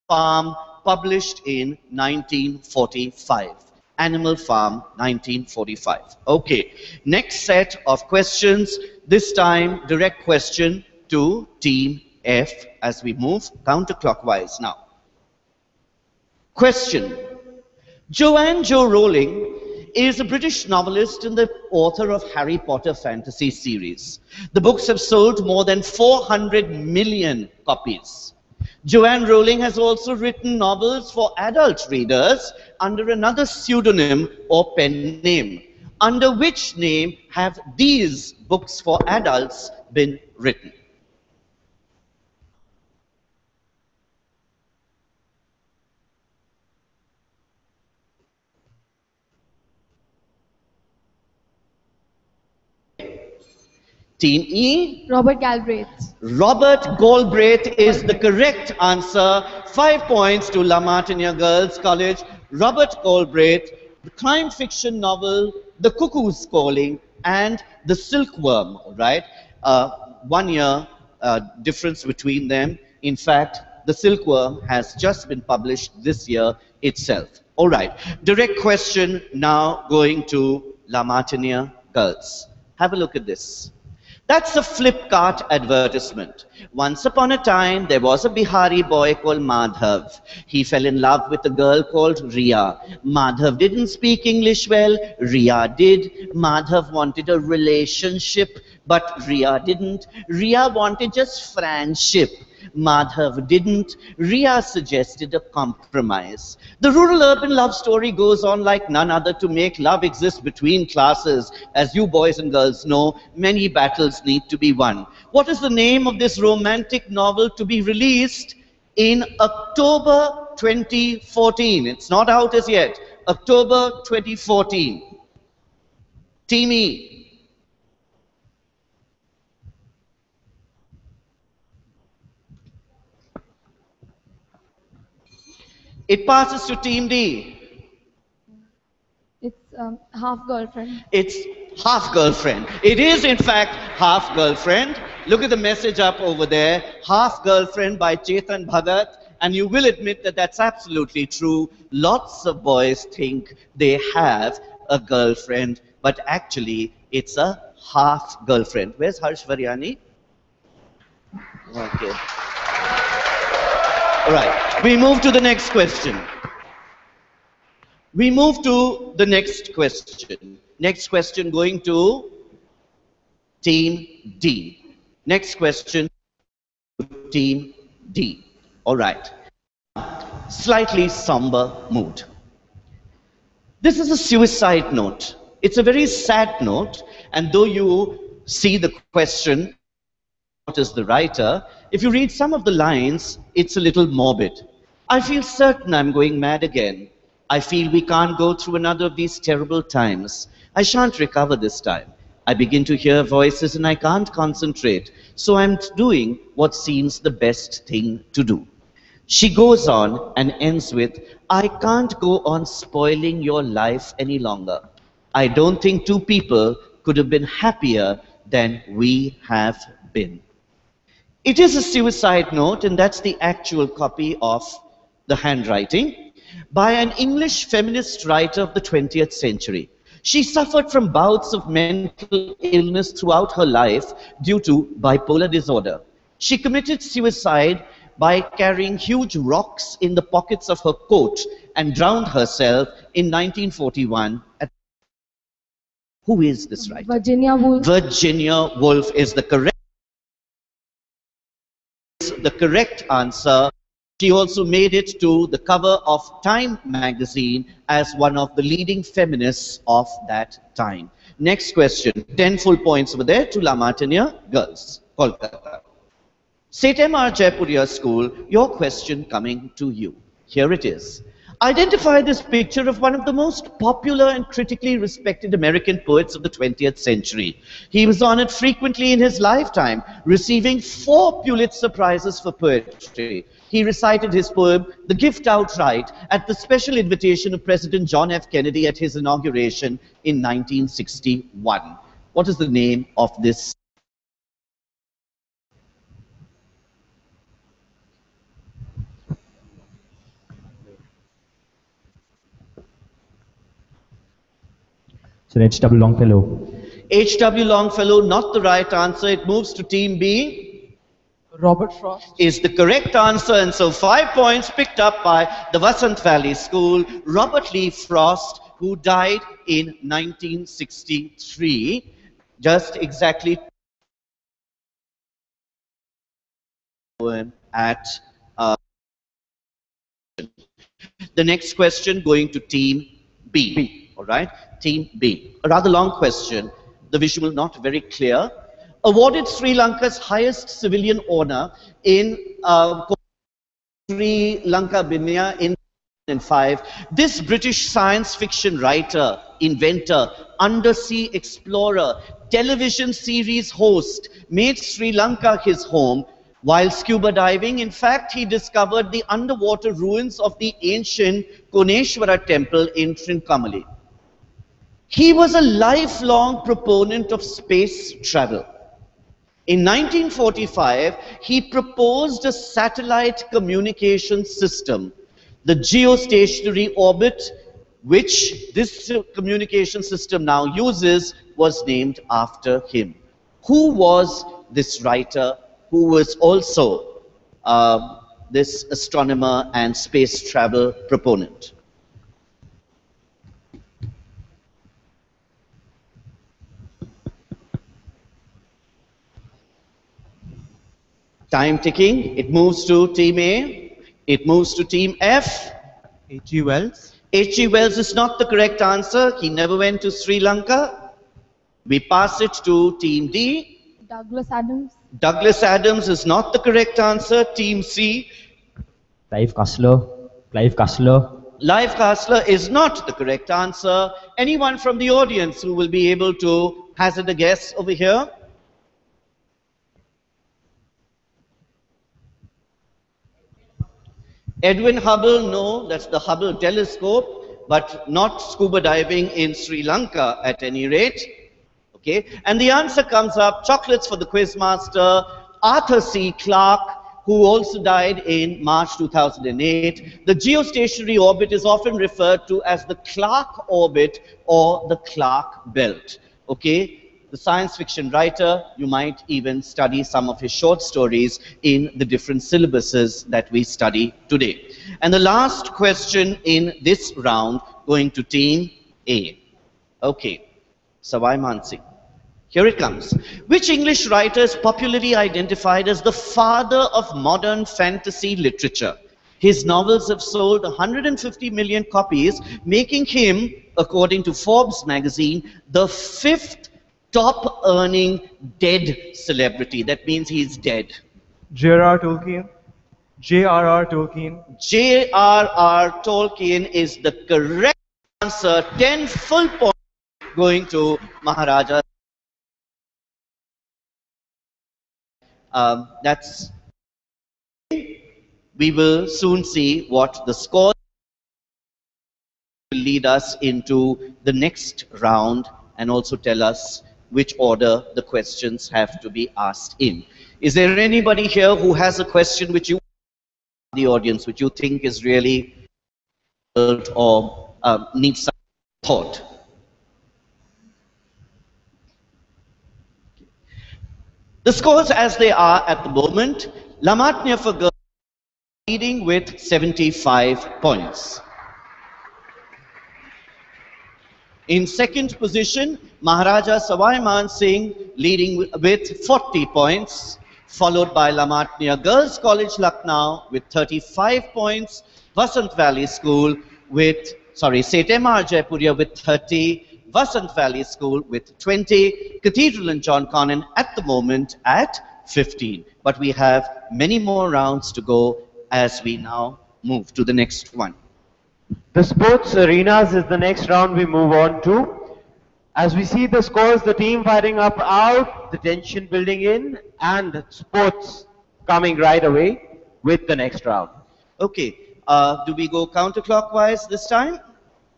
Farm, published in 1945. Animal Farm, 1945. Okay, next set of questions. This time, direct question to Team F as we move counterclockwise now. Question. Joanne Jo Rowling is a British novelist and the author of Harry Potter fantasy series. The books have sold more than 400 million copies. Joanne Rowling has also written novels for adult readers under another pseudonym or pen name. Under which name have these books for adults been written? Team E? Robert Galbraith. Robert Galbraith is the correct answer. 5 points to La Martiniere Girls College. Robert Galbraith, the crime fiction novel The Cuckoo's Calling and The Silkworm, all right? 1 year difference between them. In fact, The Silkworm has just been published this year itself. All right, direct question now going to La Martiniere Girls. Have a look at this. That's a Flipkart advertisement. Once upon a time, there was a Bihari boy called Madhav. He fell in love with a girl called Ria. Madhav didn't speak English well. Ria did. Madhav wanted a relationship, but Ria didn't. Ria wanted just friendship. Madhav didn't. Ria suggested a compromise. The rural-urban love story goes on like none other to make love exist between classes. As you boys and girls know, many battles need to be won. What is the name of this romantic novel to be released in October 2014? It's not out as yet. October 2014. Team E. It passes to Team D. It's Half Girlfriend. It's half girlfriend. It is in fact half girlfriend. Look at the message up over there, half girlfriend by Chetan Bhagat. And you will admit that that's absolutely true. Lots of boys think they have a girlfriend, but actually it's a half girlfriend. Where's Harsh Varyani? Okay. All right. We move to the next question. We move to the next question. Next question going to Team D. Next question to Team D. All right. Slightly somber mood. This is a suicide note. It's a very sad note, and though you see the question, what is the writer, if you read some of the lines, it's a little morbid. I feel certain I'm going mad again. I feel we can't go through another of these terrible times. I shan't recover this time. I begin to hear voices and I can't concentrate, so I'm doing what seems the best thing to do. She goes on and ends with, I can't go on spoiling your life any longer. I don't think two people could have been happier than we have been. It is a suicide note, and that's the actual copy of the handwriting, by an English feminist writer of the 20th century. She suffered from bouts of mental illness throughout her life due to bipolar disorder. She committed suicide by carrying huge rocks in the pockets of her coat and drowned herself in 1941. Who is this writer? Virginia Woolf. Virginia Woolf is the correct answer. She also made it to the cover of Time magazine as one of the leading feminists of that time. Next question, 10 full points over there to La Martiniere Girls, Kolkata. St. M.R. Jaipuria School, your question coming to you. Here it is. Identify this picture of one of the most popular and critically respected American poets of the 20th century. He was honored frequently in his lifetime, receiving 4 Pulitzer Prizes for poetry. He recited his poem, The Gift, outright at the special invitation of President John F. Kennedy at his inauguration in 1961. What is the name of this? So H.W. Longfellow. H.W. Longfellow, not the right answer. It moves to Team B. Robert Frost Is the correct answer, and so 5 points picked up by the Vasant Valley School. Robert Lee Frost, who died in 1963, just exactly at the next question going to Team B. All right, Team B. A rather long question. The visual not very clear. Awarded Sri Lanka's highest civilian honor in Sri Lanka Binya in 2005. This British science fiction writer, inventor, undersea explorer, television series host made Sri Lanka his home. While scuba diving, in fact, he discovered the underwater ruins of the ancient Koneshwara temple in Trincomalee. He was a lifelong proponent of space travel. In 1945, he proposed a satellite communication system. The geostationary orbit, which this communication system now uses, was named after him. Who was this writer who was also this astronomer and space travel proponent? Time ticking. It moves to Team A. It moves to Team F. H.G. Wells. H.G. Wells is not the correct answer. He never went to Sri Lanka. We pass it to Team D. Douglas Adams. Douglas Adams is not the correct answer. Team C. Clive Cussler. Clive Cussler. Live Castler is not the correct answer. Anyone from the audience who will be able to hazard a guess over here? Edwin Hubble, no, that's the Hubble telescope, but not scuba diving in Sri Lanka at any rate. Okay, and the answer comes up, chocolates for the quizmaster, Arthur C. Clarke, who also died in March 2008. The geostationary orbit is often referred to as the Clarke orbit or the Clarke belt. Okay, the science fiction writer, you might even study some of his short stories in the different syllabuses that we study today. And the last question in this round, going to team A. Okay, Savai Mansi. Here it comes. Which English writer is popularly identified as the father of modern fantasy literature? His novels have sold 150 million copies, making him, according to Forbes magazine, the 5th top earning dead celebrity. That means he's dead. J.R.R. Tolkien. J.R.R. Tolkien. J.R.R. Tolkien is the correct answer. 10 full points going to Maharaja. That's. We will soon see what the score will lead us into the next round and also tell us which order the questions have to be asked in. Is there anybody here who has a question which you, the audience, which you think is really or needs some thought? The scores as they are at the moment, Lamatnya for girls leading with 75 points. In second position, Maharaja Savai Man Singh leading with 40 points, followed by Lamatnya Girls College Lucknow with 35 points, Vasant Valley School with, St. M.R. Jaipuria with 30, Vasant Valley School with 20, Cathedral and John Connon at the moment at 15. But we have many more rounds to go as we now move to the next one. The sports arenas is the next round we move on to. As we see the scores, the team firing up out, the tension building in, and sports coming right away with the next round. Okay, do we go counterclockwise this time?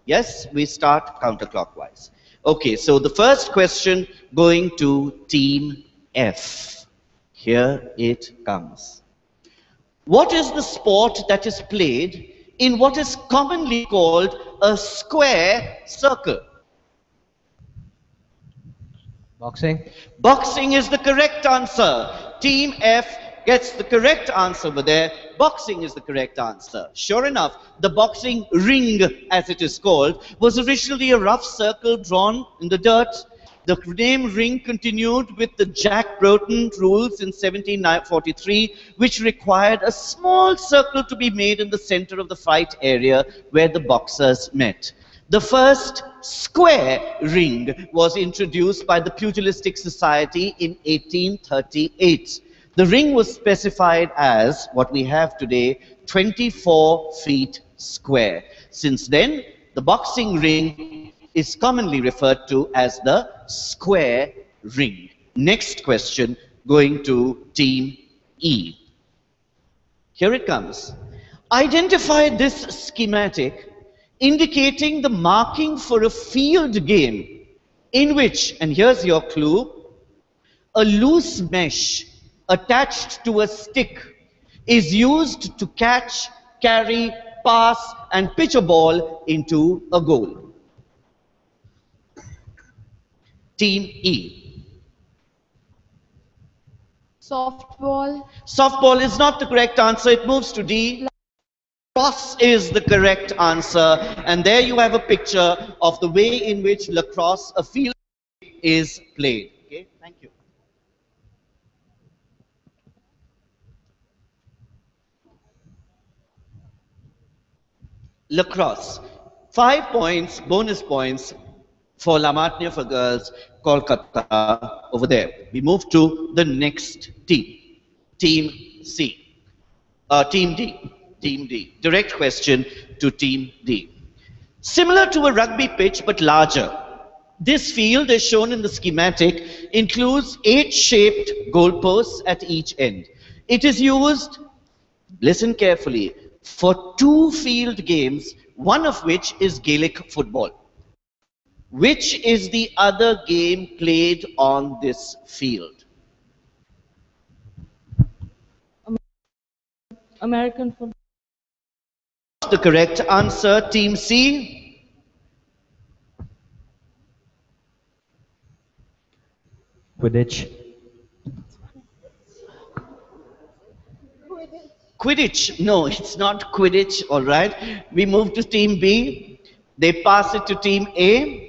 Yes, we start counterclockwise. Okay, so the first question going to Team F. Here it comes. What is the sport that is played in what is commonly called a square circle? Boxing. Boxing is the correct answer. Team F gets the correct answer over there. Boxing is the correct answer. Sure enough, the boxing ring, as it is called, was originally a rough circle drawn in the dirt. The name ring continued with the Jack Broughton rules in 1743, which required a small circle to be made in the center of the fight area where the boxers met. The first square ring was introduced by the Pugilistic Society in 1838. The ring was specified as what we have today, 24 feet square. Since then, the boxing ring is commonly referred to as the square ring. Next question going to Team E. Here it comes. Identify this schematic indicating the marking for a field game in which, and here's your clue, a loose mesh attached to a stick is used to catch, carry, pass, and pitch a ball into a goal. Team E. Softball. Softball is not the correct answer. It moves to D. Lacrosse is the correct answer. And there you have a picture of the way in which lacrosse, a field, is played. Okay, thank you. Lacrosse. 5 points, bonus points for Lamatnya for girls, Kolkata over there. We move to the next team. Team C. Team D. Team D. Direct question to Team D. Similar to a rugby pitch but larger. This field, as shown in the schematic, includes 8-shaped goalposts at each end. It is used, listen carefully, for 2 field games, one of which is Gaelic football. Which is the other game played on this field? American football. The correct answer, Team C. Quidditch. Quidditch. No, it's not Quidditch, all right. We move to Team B. They pass it to Team A.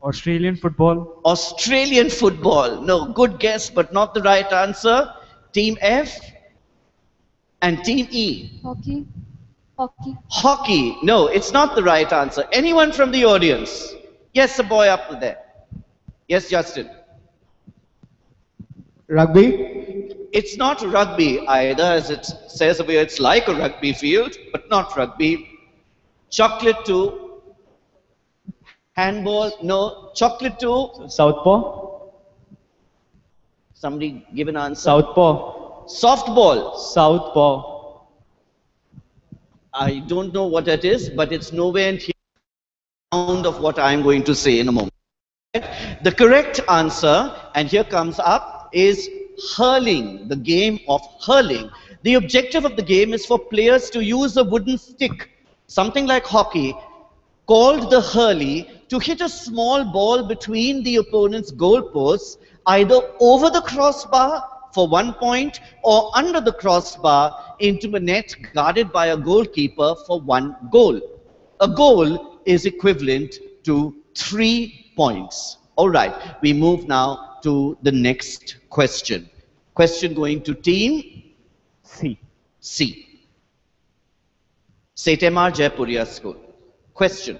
Australian football. Australian football. No, good guess, but not the right answer. Team F and Team E. Hockey. Hockey. Hockey. No, it's not the right answer. Anyone from the audience? Yes, a boy up there. Yes, Justin. Rugby. It's not rugby either, as it says over here. It's like a rugby field, but not rugby. Chocolate 2. Handball, no. Chocolate 2. Southpaw. Somebody give an answer. Southpaw. Softball. Southpaw. I don't know what that is, but it's nowhere near the sound of what I'm going to say in a moment. The correct answer, and here comes up, is hurling, the game of hurling. The objective of the game is for players to use a wooden stick, something like hockey, called the hurley, to hit a small ball between the opponent's goalposts, either over the crossbar for 1 point or under the crossbar into a net guarded by a goalkeeper for 1 goal. A goal is equivalent to 3 points. All right, we move now to the next question. Question going to Team C. C. St. M.R. Jaipuria School. Question.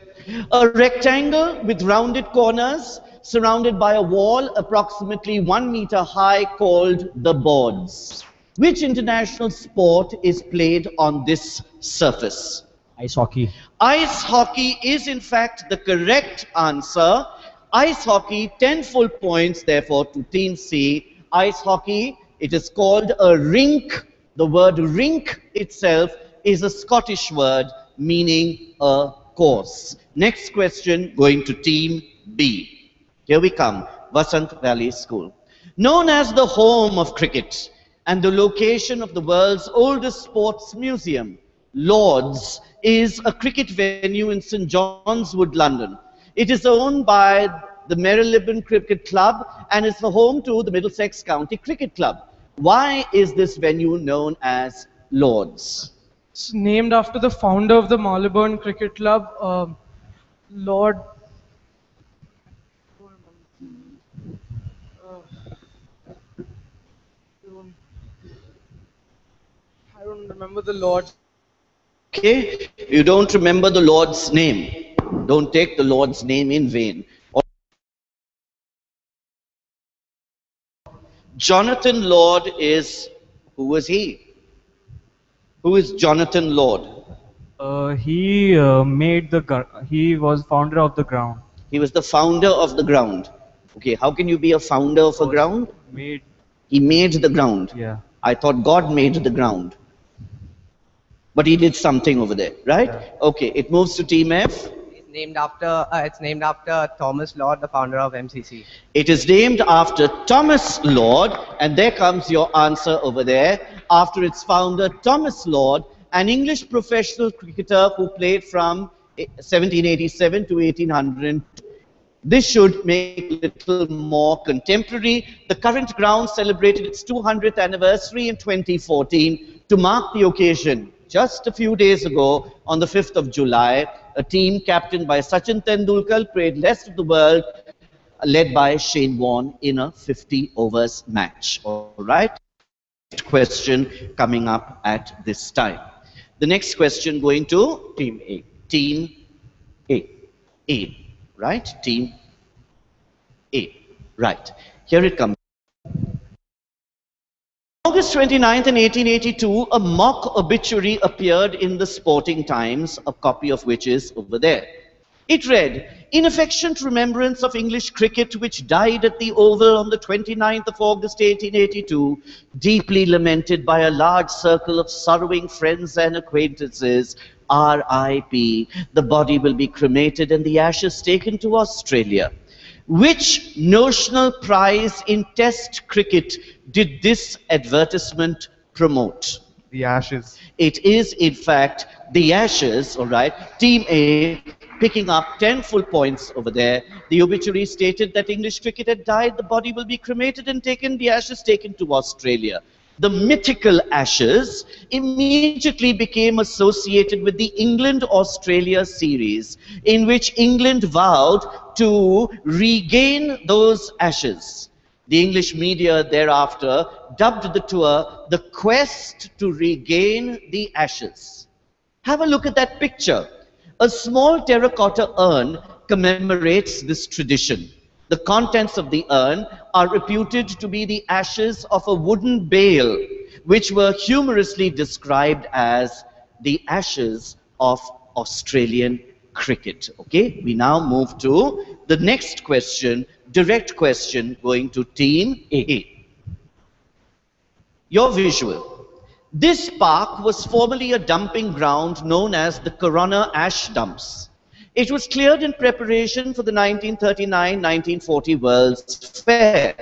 A rectangle with rounded corners surrounded by a wall approximately 1 meter high called the boards. Which international sport is played on this surface? Ice hockey. Ice hockey is in fact the correct answer. Ice hockey, 10 full points therefore to Team C. Ice hockey, it is called a rink. The word rink itself is a Scottish word meaning a course. Next question going to Team B. Here we come, Vasant Valley School. Known as the home of cricket and the location of the world's oldest sports museum, Lord's is a cricket venue in St. John's Wood, London. It is owned by the Marylebone Cricket Club and is the home to the Middlesex County Cricket Club. Why is this venue known as Lord's? It's named after the founder of the Marylebone Cricket Club, Lord. I don't remember the Lord. Okay, you don't remember the Lord's name. Don't take the Lord's name in vain. Jonathan Lord is, who was he? Who is Jonathan Lord? He was founder of the ground. He was the founder of the ground. Okay, how can you be a founder of a ground? He made the ground. Yeah. I thought God made the ground. But he did something over there, right? Yeah. Okay, it moves to Team F. It's named after Thomas Lord, the founder of MCC. It is named after Thomas Lord, and there comes your answer over there. After its founder, Thomas Lord, an English professional cricketer who played from 1787 to 1802. This should make it a little more contemporary. The current ground celebrated its 200th anniversary in 2014. To mark the occasion, just a few days ago, on the 5th of July, a team captained by Sachin Tendulkar played Rest of the World, led by Shane Warne in a 50 overs match. All right. Next question coming up at this time. The next question going to Team A. Team A. A. Right? Team A. Right. Here it comes. August 29th in 1882, a mock obituary appeared in the Sporting Times, a copy of which is over there. It read, "In affectionate remembrance of English cricket which died at the Oval on the 29th of August 1882, deeply lamented by a large circle of sorrowing friends and acquaintances, RIP. The body will be cremated and the ashes taken to Australia. Which notional prize in Test cricket did this advertisement promote? The Ashes. It is, in fact, the Ashes, all right. Team A picking up 10 full points over there. The obituary stated that English cricket had died, the body will be cremated and taken, the ashes taken to Australia. The mythical Ashes immediately became associated with the England-Australia series, in which England vowed to regain those ashes. The English media thereafter dubbed the tour the Quest to Regain the Ashes. Have a look at that picture. A small terracotta urn commemorates this tradition. The contents of the urn are reputed to be the ashes of a wooden bale, which were humorously described as the ashes of Australian cricket. Okay, we now move to the next question, direct question going to Team A. Your visual. This park was formerly a dumping ground known as the Corona Ash Dumps. It was cleared in preparation for the 1939-1940 World's Fair.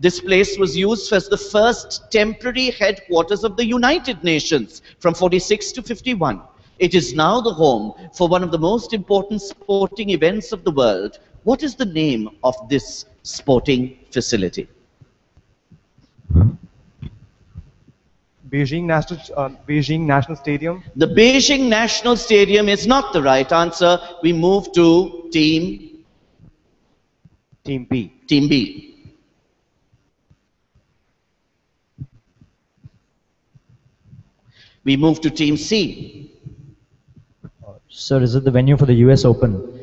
This place was used as the first temporary headquarters of the United Nations from 46 to 51. It is now the home for one of the most important sporting events of the world. What is the name of this sporting facility? Beijing National Stadium. The Beijing National Stadium is not the right answer. We move to Team B. Team B. We move to Team C. Sir, is it the venue for the US Open?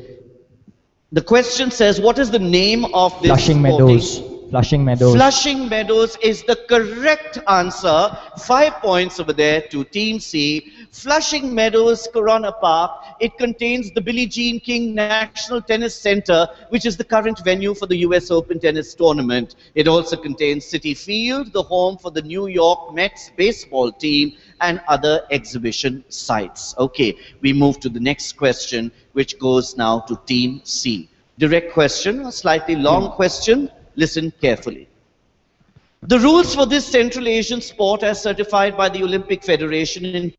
The question says, what is the name of this Flushing Meadows. Flushing Meadows. Flushing Meadows is the correct answer. 5 points over there to Team C. Flushing Meadows, Corona Park. It contains the Billie Jean King National Tennis Center, which is the current venue for the US Open Tennis Tournament. It also contains Citi Field, the home for the New York Mets baseball team, and other exhibition sites. Okay, we move to the next question, which goes now to Team C. Direct question, a slightly long question. Listen carefully. The rules for this Central Asian sport as certified by the Olympic Federation in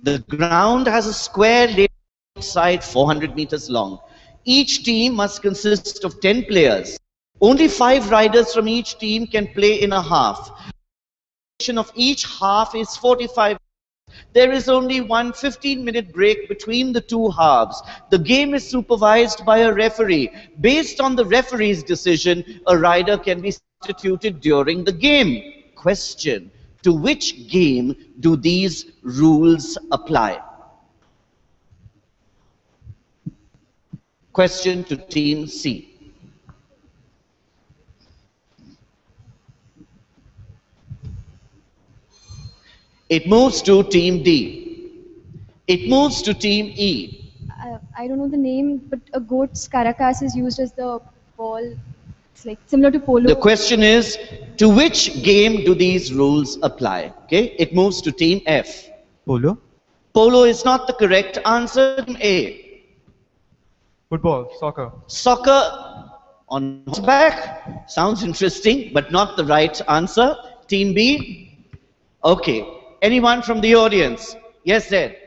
the ground has a square lane side 400 meters long. Each team must consist of 10 players. Only 5 riders from each team can play in a half. The duration of each half is 45 minutes. There is only one 15-minute break between the two halves. The game is supervised by a referee. Based on the referee's decision, a rider can be substituted during the game. Question: to which game do these rules apply? Question to Team C. It moves to Team D. It moves to Team E. I don't know the name, but a goat's carcass is used as the ball. It's like similar to polo. The question is, to which game do these rules apply? Okay, it moves to Team F. Polo. Polo is not the correct answer. Team A. Football, soccer. Soccer on horseback. Sounds interesting, but not the right answer. Team B. Okay. Anyone from the audience? Yes, Zed.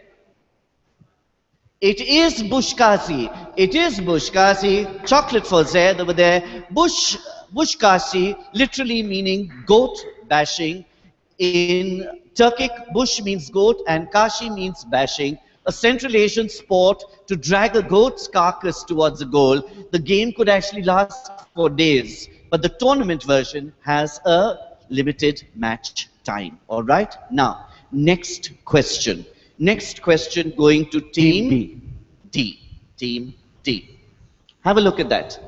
It is Bushkashi. It is Bushkashi. Chocolate for Zed over there. Bushkashi, literally meaning goat bashing. In Turkic, Bush means goat and Kashi means bashing. A Central Asian sport to drag a goat's carcass towards a goal. The game could actually last for days, but the tournament version has a limited match time. All right? Now, next question. Next question going to Team D. Team D. Have a look at that.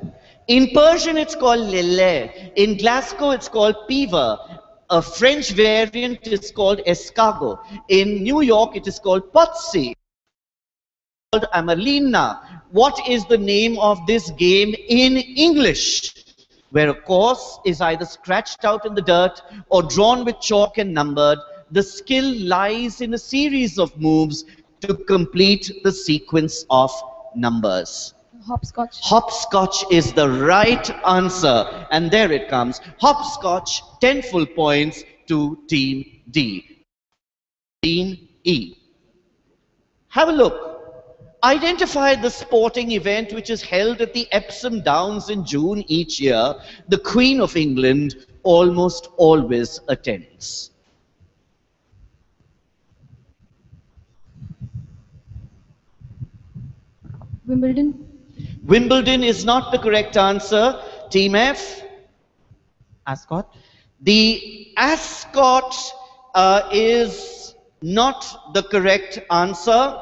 In Persian, it's called lele. In Glasgow, it's called peaver. A French variant is called escargot. In New York, it is called potsy. Called amalina. What is the name of this game in English? Where a course is either scratched out in the dirt or drawn with chalk and numbered. The skill lies in a series of moves to complete the sequence of numbers? Hopscotch. Hopscotch is the right answer. And there it comes. Hopscotch, 10 full points to Team D. Team E. Have a look. Identify the sporting event which is held at the Epsom Downs in June each year. The Queen of England almost always attends. Wimbledon. Wimbledon is not the correct answer. Team F. Ascot. The Ascot is not the correct answer.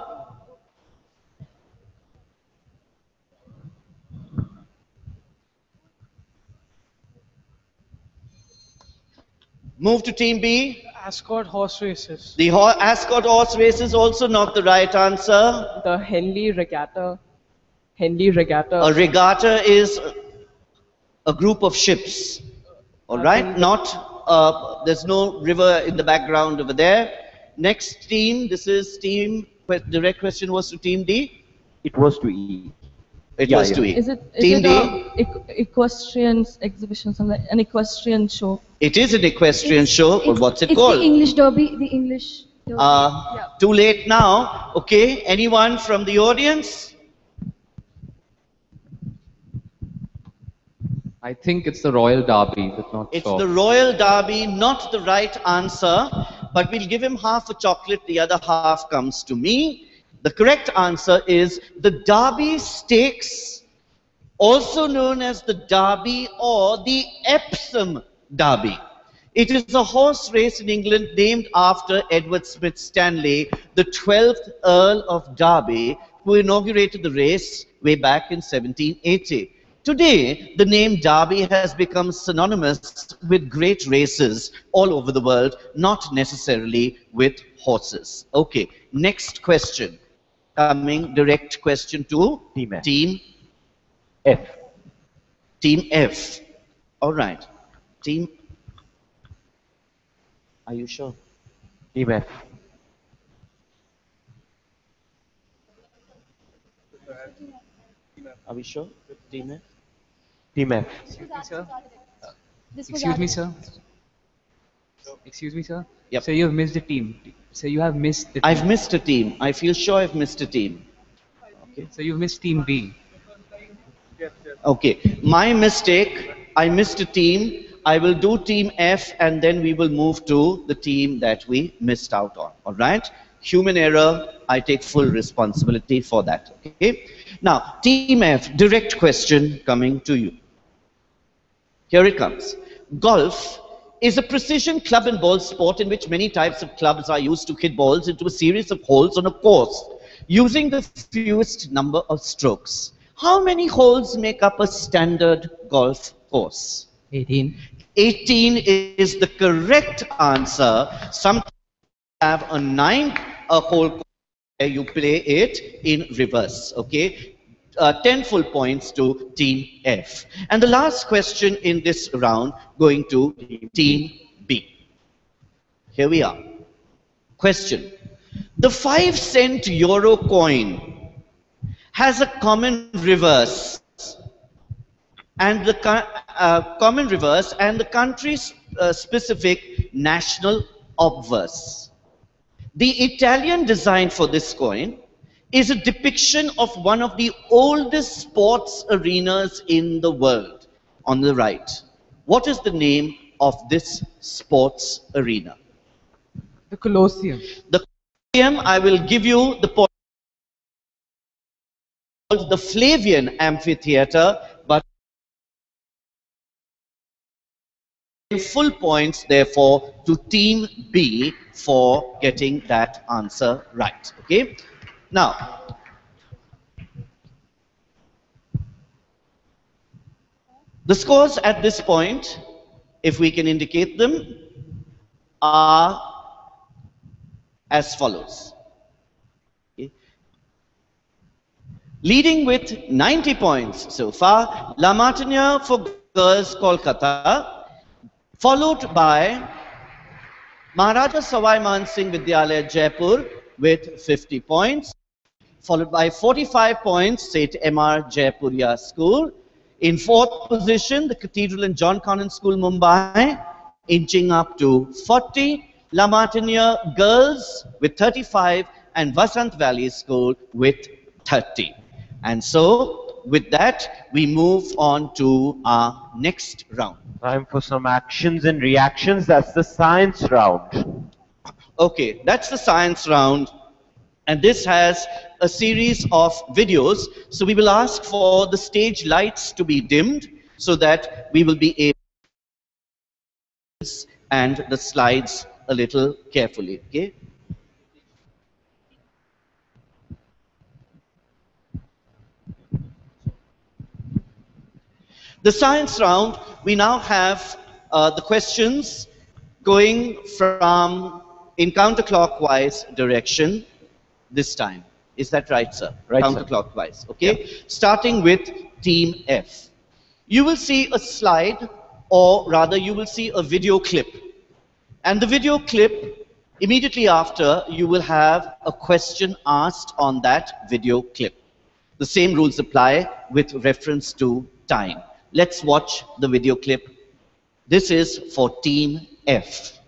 Move to Team B. Ascot horse races. The Ascot horse race is also not the right answer. The Henley Regatta. Henley Regatta. A regatta is a group of ships. All right? Not, there's no river in the background over there. Next team, this is team, direct question was to Team D? It was to E. It was to E. Is it Team D? equestrian exhibition, something like an equestrian show? It is an equestrian show, but what's it It's called? the English Derby. The English Derby. Yeah. Too late now. Okay, anyone from the audience? I think it's the Royal Derby, but not It's sure. the Royal Derby, not the right answer, but we'll give him half a chocolate, the other half comes to me. The correct answer is the Derby Stakes, also known as the Derby or the Epsom Derby. It is a horse race in England named after Edward Smith Stanley, the 12th Earl of Derby, who inaugurated the race way back in 1780. Today, the name Derby has become synonymous with great races all over the world, not necessarily with horses. Okay, next question. Coming direct question to Team F. Team F. Team F. All right. Team. Are you sure? Team F. Are we sure? Team F. Team F. Excuse me, sir. This was Excuse me, added. sir. Excuse me, sir. Yep. So you have missed the team. So you have missed the team. I've missed a team. I feel sure I've missed a team. So you've missed Team B. Okay, my mistake. I missed a team. I will do Team F and then we will move to the team that we missed out on. All right? Human error. I take full responsibility for that. Okay? Now, Team F, direct question coming to you. Here it comes. Golf is a precision club and ball sport in which many types of clubs are used to hit balls into a series of holes on a course using the fewest number of strokes. How many holes make up a standard golf course? 18. 18 is the correct answer. Sometimes you have a 9-hole course where you play it in reverse. Okay? 10 full points to Team F. And the last question in this round going to Team B. Here we are. Question. The 5-cent euro coin has a common reverse and the country's specific national obverse. The Italian design for this coin is a depiction of one of the oldest sports arenas in the world. On the right, what is the name of this sports arena? The Colosseum. The Colosseum, I will give you the point, the Flavian Amphitheater, but full points therefore to Team B for getting that answer right. Okay? Now, the scores at this point, if we can indicate them, are as follows. Okay. Leading with 90 points so far, La Martiniere for Girls Kolkata, followed by Maharaja Sawai Man Singh Vidyalaya Jaipur with 50 points, followed by 45 points, St. M.R. Jaipuria School. In fourth position, the Cathedral and John Connon School, Mumbai, inching up to 40. La Martiniere Girls with 35 and Vasant Valley School with 30. And so, with that, we move on to our next round. Time for some actions and reactions. That's the science round. Okay, that's the science round. And this has a series of videos. So we will ask for the stage lights to be dimmed so that we will be able to see and the slides a little carefully. Okay? The science round, we now have the questions going from in counterclockwise direction this time. Is that right, sir? Right, counterclockwise. Sir. Okay? Yeah. Starting with Team F. You will see a slide, or rather you will see a video clip. And the video clip, immediately after, you will have a question asked on that video clip. The same rules apply with reference to time. Let's watch the video clip. This is for Team F.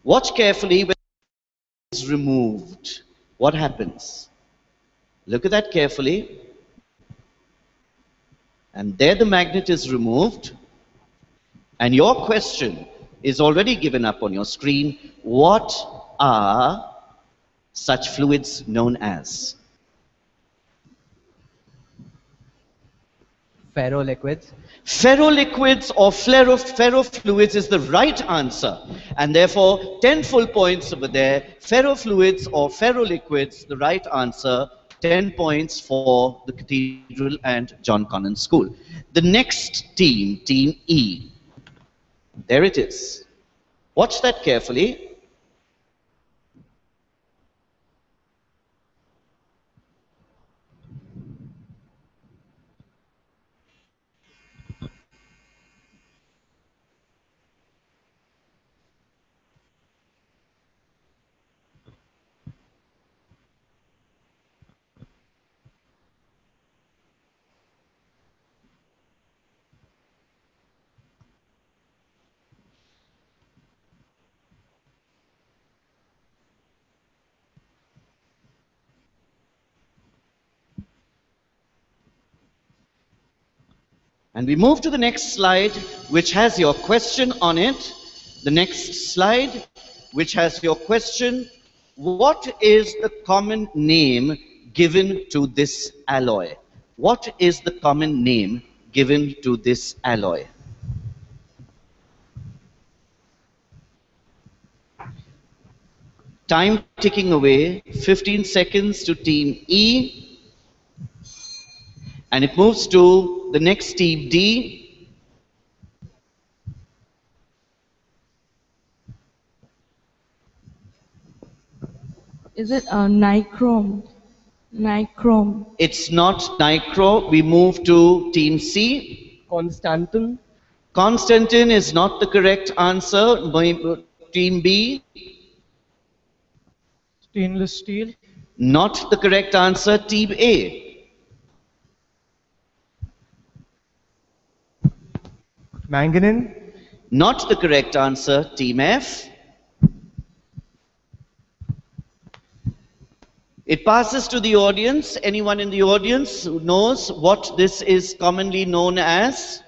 Watch carefully when it is removed. What happens? Look at that carefully. And there the magnet is removed. And your question is already given up on your screen. What are such fluids known as? Ferroliquids. Ferroliquids or ferrofluids is the right answer. And therefore, 10 full points over there. Ferrofluids or ferroliquids, the right answer. 10 points for the Cathedral and John Connon School. The next team, Team E. There it is. Watch that carefully. And we move to the next slide, which has your question on it. The next slide, which has your question. What is the common name given to this alloy? What is the common name given to this alloy? Time ticking away, 15 seconds to Team E. And it moves to the next Team D. Is it nichrome? Nichrome. It's not nicro. We move to Team C. Constantin. Constantin is not the correct answer. Team B. Stainless steel. Not the correct answer. Team A. Manganine. Not the correct answer. Team F. It passes to the audience. Anyone in the audience who knows what this is commonly known as?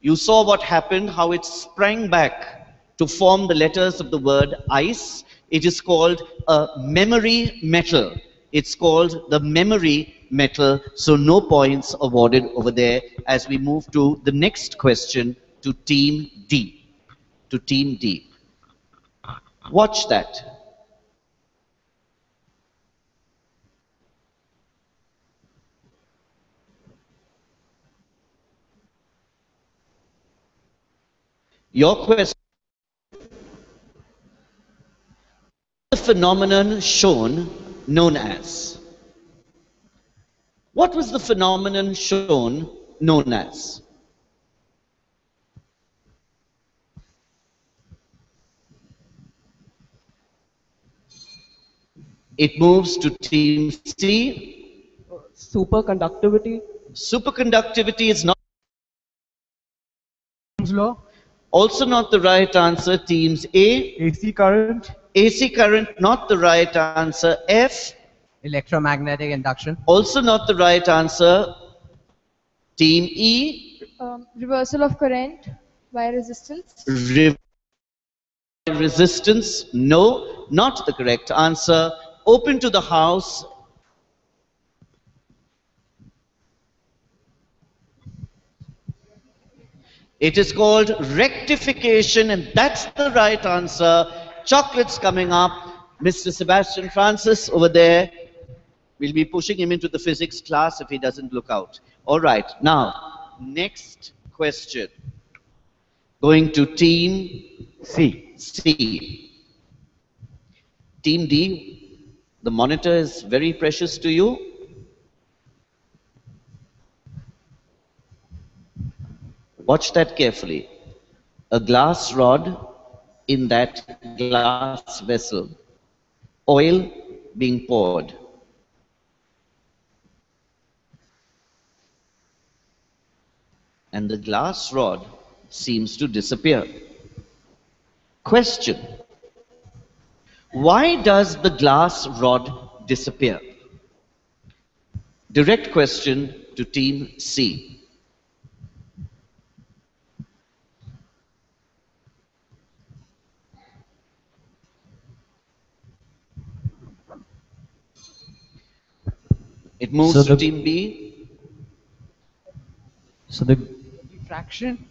You saw what happened, how it sprang back to form the letters of the word ice. It is called a memory metal. It's called the memory metal, so no points awarded over there as we move to the next question to Team D. To Team D. Watch that. Your question. The phenomenon shown known as? What was the phenomenon shown known as? It moves to team C. Superconductivity. Superconductivity is not Ohm's law. also not the right answer. Teams A. AC current. AC current, not the right answer. F. Electromagnetic induction. Also not the right answer. Team E. Reversal of current via resistance. Resistance, no, not the correct answer. Open to the house. It is called rectification, and that's the right answer. Chocolates coming up. Mr. Sebastian Francis over there. We'll be pushing him into the physics class if he doesn't look out. All right, now, next question. Going to team C. Team D, the monitor is very precious to you. Watch that carefully. A glass rod in that glass vessel. Oil being poured. And the glass rod seems to disappear. Question. Why does the glass rod disappear? Direct question to team C. It moves to team B. So the Refraction.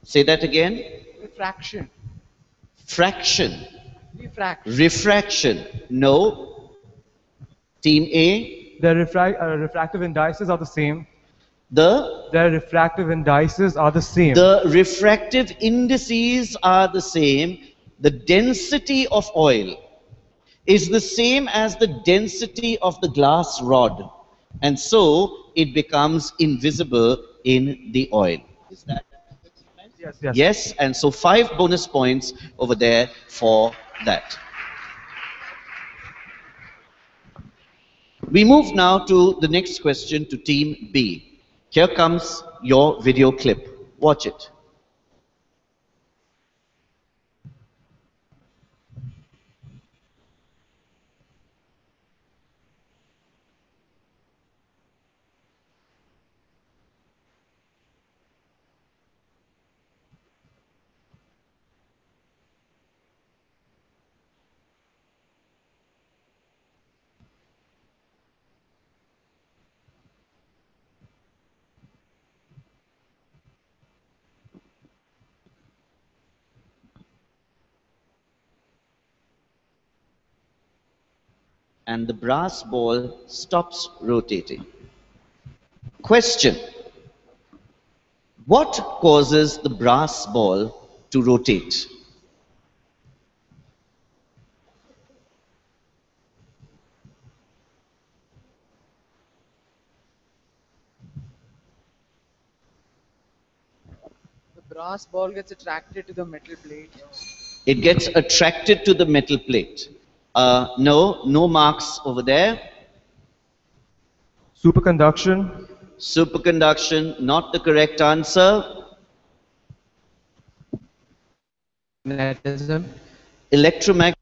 Say that again. Refraction. Fraction. Refraction. Refraction. No. Team A. Their refractive indices are the same. Their refractive indices are the same. The refractive indices are the same. The density of oil is the same as the density of the glass rod. And so it becomes invisible in the oil. Is that? Yes. Yes, and so 5 bonus points over there for that. We move now to the next question to team B. Here comes your video clip. Watch it. And the brass ball stops rotating. Question. What causes the brass ball to rotate? The brass ball gets attracted to the metal plate. It gets attracted to the metal plate. No marks over there. Superconduction. Superconduction, not the correct answer. Magnetism. Electromagnetism,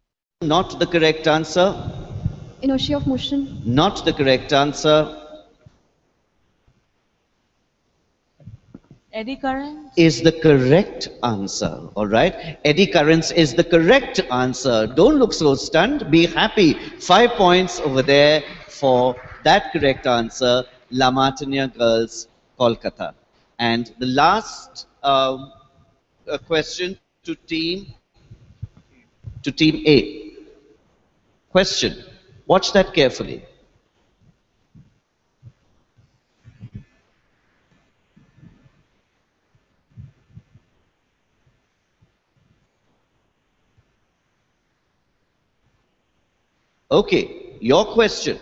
not the correct answer. Inertia of motion. Not the correct answer. Eddy current. Is the correct answer. All right. Eddy currents is the correct answer. Don't look so stunned. Be happy. 5 points over there for that correct answer. La Martiniere Girls, Kolkata. And the last question to team A. Question. Watch that carefully. Okay, your question.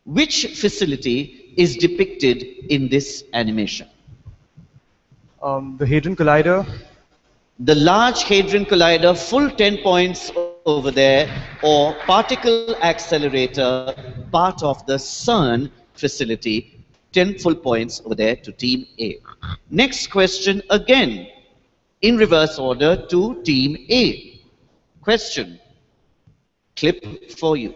Which facility is depicted in this animation? The Hadron Collider. The Large Hadron Collider, full 10 points over there, or particle accelerator, part of the CERN facility. 10 full points over there to Team A. Next question again, in reverse order to Team A. Question, clip for you.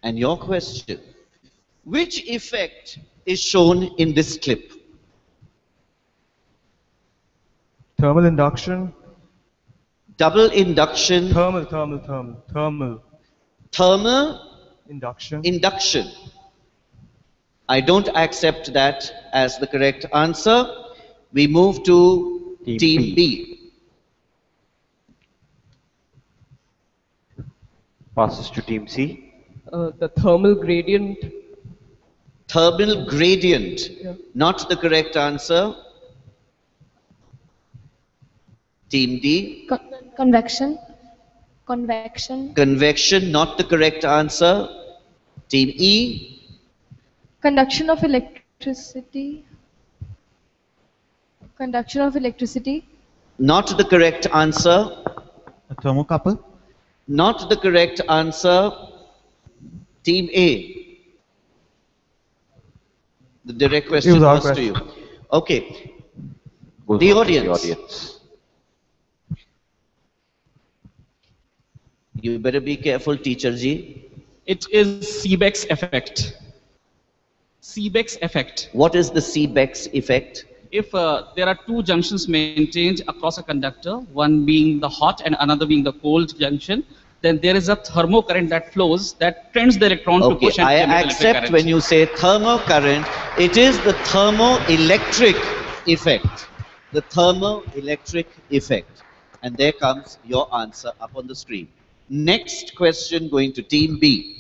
And your question, which effect is shown in this clip? Thermal induction. Double induction. Thermal. Thermal Induction. induction. I don't accept that as the correct answer. We move to Team B. Passes to Team C. The thermal gradient. Thermal gradient. Yeah. Not the correct answer. Team D. Convection. Convection. Convection. Not the correct answer. Team E. Conduction of electricity. Conduction of electricity. Not the correct answer. A thermocouple. Not the correct answer. Team A. The direct question was to you. Okay. The audience. You better be careful, teacher ji. It is Seebeck's effect. Seebeck's effect. What is the Seebeck's effect? If there are two junctions maintained across a conductor, one being the hot and another being the cold junction, then there is a thermocurrent that flows that trends the electron to push and I emit electric accept current. when you say thermocurrent, it is the thermoelectric effect. The thermoelectric effect. And there comes your answer up on the screen. Next question going to Team B.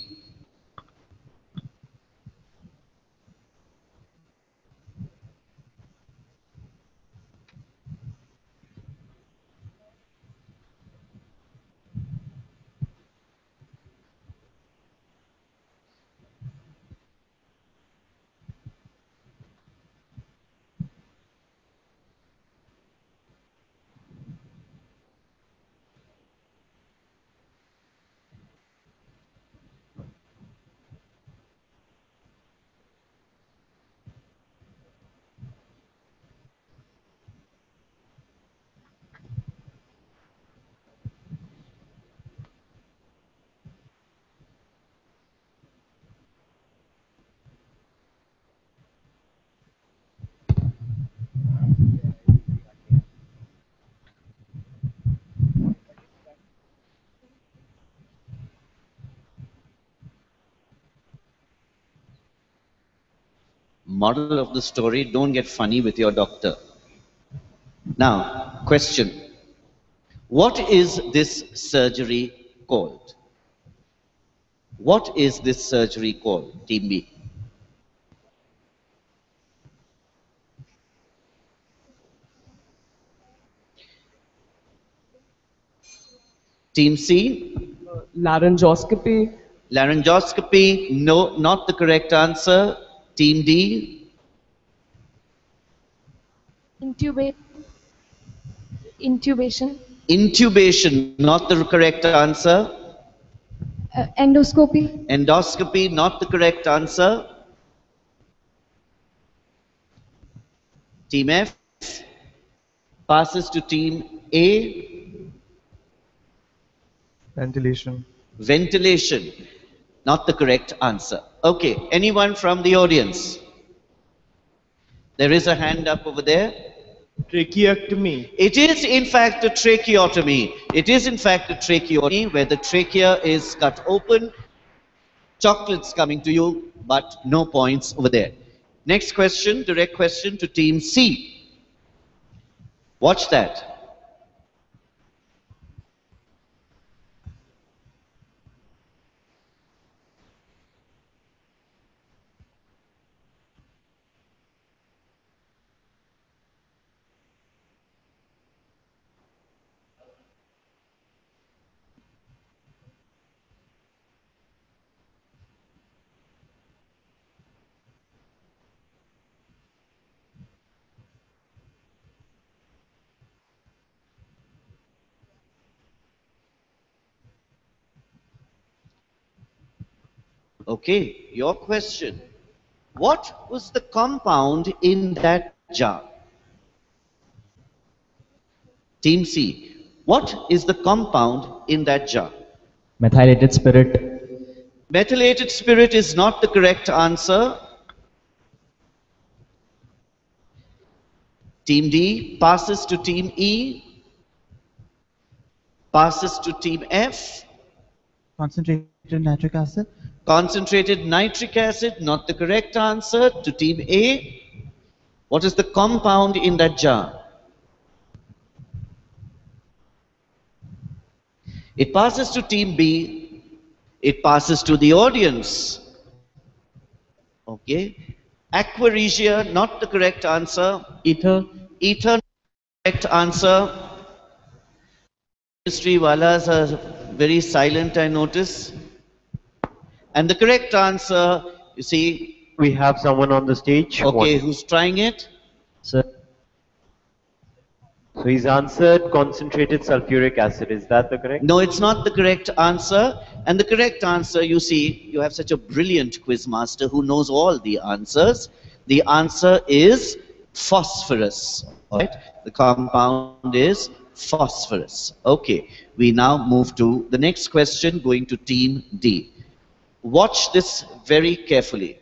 Moral of the story, don't get funny with your doctor. Now, question. What is this surgery called? What is this surgery called, Team B? Team C? Laryngoscopy. Laryngoscopy, no, not the correct answer. Team D? Intubation. Intubation, not the correct answer. Endoscopy. Endoscopy, not the correct answer. Team F passes to Team A. Ventilation. Ventilation, not the correct answer. Okay, anyone from the audience? There is a hand up over there. Tracheotomy. It is in fact a tracheotomy. It is in fact a tracheotomy where the trachea is cut open Chocolates coming to you, but no points over there. Next question, direct question to team C. Watch that. Okay, your question. What was the compound in that jar? Team C. What is the compound in that jar? Methylated spirit. Methylated spirit is not the correct answer. Team D passes to Team E, passes to Team F. Concentrated nitric acid. Concentrated nitric acid, not the correct answer. To Team A. What is the compound in that jar? It passes to Team B. It passes to the audience. Okay. Aqua regia, not the correct answer. Ether. Ether, correct answer. Chemistry walas are very silent, I notice. And the correct answer, you see. We have someone on the stage. Okay, who's trying it? Sir. So he's answered concentrated sulfuric acid. Is that the correct? No, it's not the correct answer. And the correct answer, you see, you have such a brilliant quiz master who knows all the answers. The answer is phosphorus. Right? The compound is phosphorus. Okay, we now move to the next question, going to Team D. Watch this very carefully.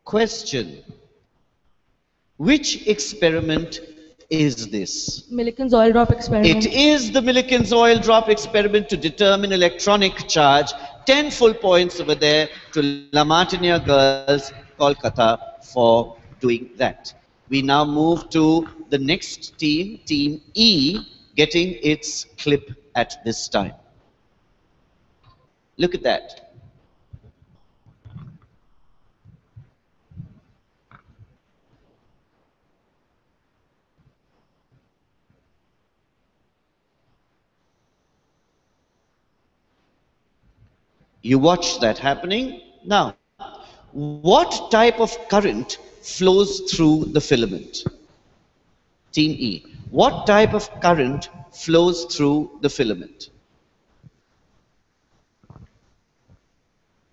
Question. Which experiment is this? Millikan's oil drop experiment. It is the Millikan's oil drop experiment to determine electronic charge. 10 full points over there to La Martiniere Girls, Kolkata, for doing that. We now move to the next team, Team E, getting its clip at this time. Look at that. You watch that happening. Now, what type of current flows through the filament? Team E. What type of current flows through the filament?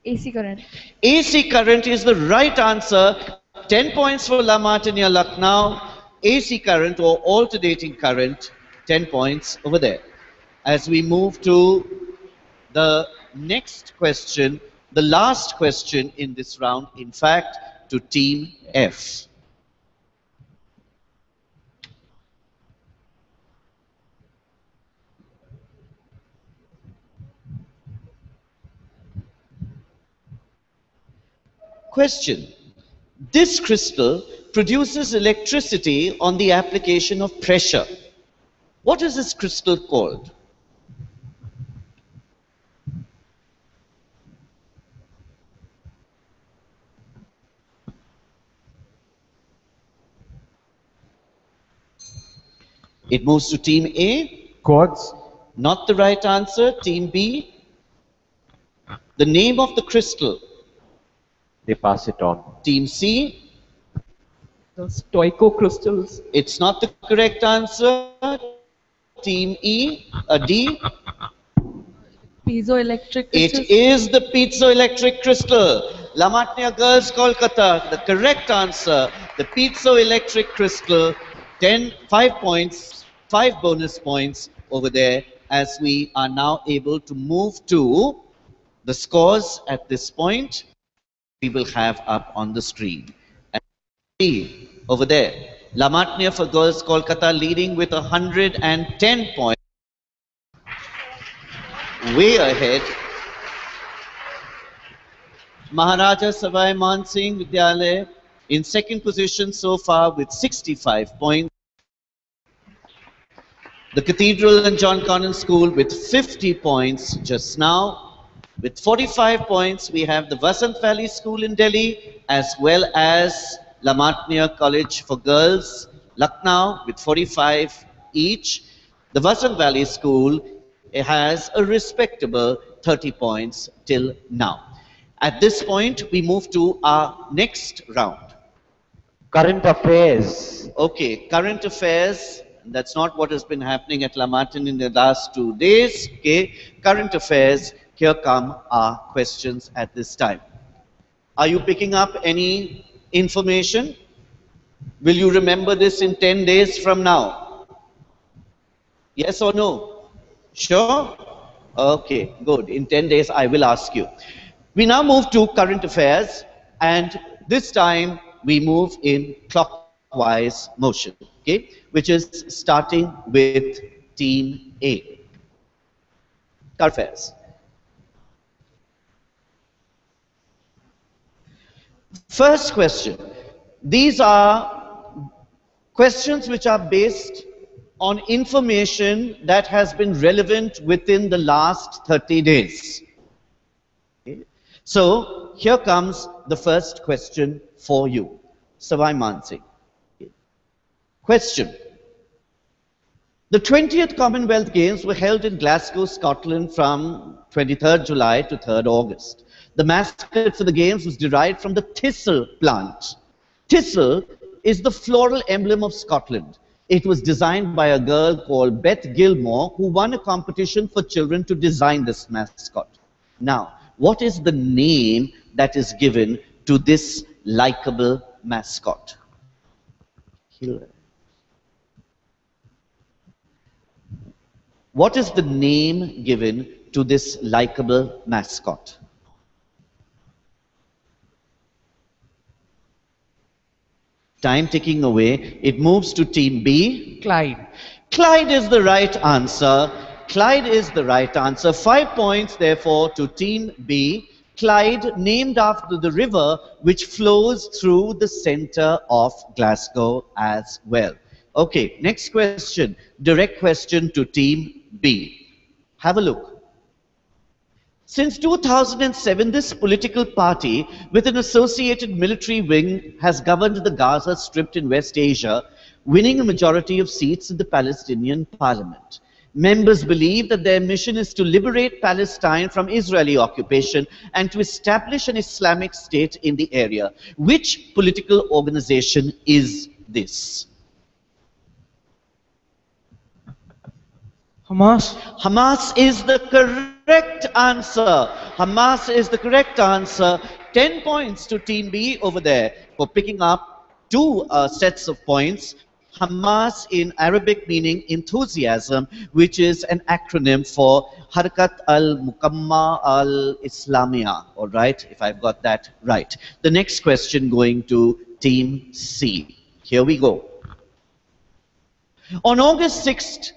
AC current. AC current is the right answer. 10 points for La Martiniere Lucknow. AC current or alternating current, 10 points over there. As we move to the next question, the last question in this round, in fact, to Team F. Question. This crystal produces electricity on the application of pressure. What is this crystal called? It moves to Team A. Quartz. Not the right answer. Team B. The name of the crystal. They pass it on. Team C. The stoico crystals. It's not the correct answer. Team E. D. Piezoelectric It crystals. is the piezoelectric crystal. La Martiniere Girls, Kolkata. The correct answer. The piezoelectric crystal. 5 points, 5 bonus points over there, as we are now able to move to the scores at this point. We will have up on the screen. And see over there, La Martiniere for Girls, Kolkata leading with 110 points. Way ahead. Maharaja Savai Man Singh Vidyalaya in second position so far with 65 points. The Cathedral and John Connon School with 50 points just now. With 45 points, we have the Vasant Valley School in Delhi, as well as La Martiniere College for Girls, Lucknow, with 45 each. The Vasant Valley School has a respectable 30 points till now. At this point, we move to our next round. Current affairs. Okay, current affairs. That's not what has been happening at La Martiniere in the last 2 days. Okay, current affairs. Here come our questions at this time. Are you picking up any information? Will you remember this in 10 days from now? Yes or no? Sure? Okay, good. In 10 days, I will ask you. We now move to current affairs, and this time we move in clockwise motion, okay, which is starting with Team A. Current affairs. First question. These are questions which are based on information that has been relevant within the last 30 days. Okay. So, here comes the first question for you. Savai Man Singh. Okay. Question. The 20th Commonwealth Games were held in Glasgow, Scotland from 23rd July to 3rd August. The mascot for the Games was derived from the thistle plant. Thistle is the floral emblem of Scotland. It was designed by a girl called Beth Gilmore, who won a competition for children to design this mascot. Now, what is the name that is given to this likable mascot? What is the name given to this likable mascot? Time ticking away. It moves to Team B. Clyde. Clyde is the right answer. Clyde is the right answer. 5 points, therefore, to Team B. Clyde, named after the river which flows through the center of Glasgow as well. Okay, next question. Direct question to Team B. Have a look. Since 2007, this political party with an associated military wing has governed the Gaza Strip in West Asia, winning a majority of seats in the Palestinian parliament. Members believe that their mission is to liberate Palestine from Israeli occupation and to establish an Islamic state in the area. Which political organization is this? Hamas. Hamas is the correct answer. Hamas is the correct answer. 10 points to Team B over there for picking up 2 sets of points. Hamas in Arabic meaning enthusiasm, which is an acronym for Harkat al-Mukamma al-Islamiyah. All right, if I've got that right. The next question going to Team C. Here we go. On August 6th,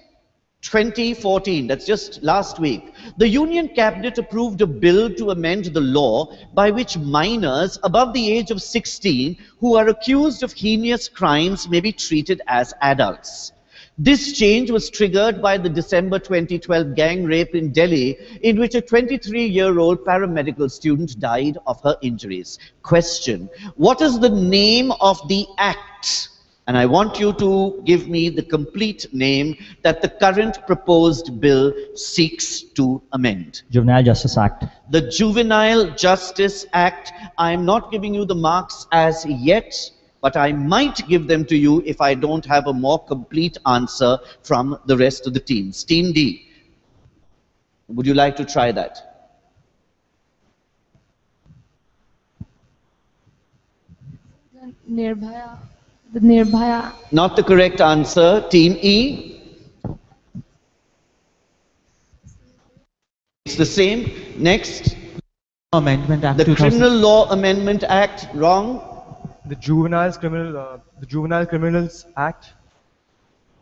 2014, that's just last week, the Union Cabinet approved a bill to amend the law by which minors above the age of 16 who are accused of heinous crimes may be treated as adults. This change was triggered by the December 2012 gang rape in Delhi, in which a 23-year-old paramedical student died of her injuries. Question: what is the name of the act And I want you to give me the complete name that the current proposed bill seeks to amend. Juvenile Justice Act. The Juvenile Justice Act. I'm not giving you the marks as yet, but I might give them to you if I don't have a more complete answer from the rest of the teams. Team D, would you like to try that? Nirbhaya. The Nirbhaya. Not the correct answer. Team E. It's the same. Next. Amendment Act The 2000. Criminal Law Amendment Act. Wrong. The Juvenile Criminals Act.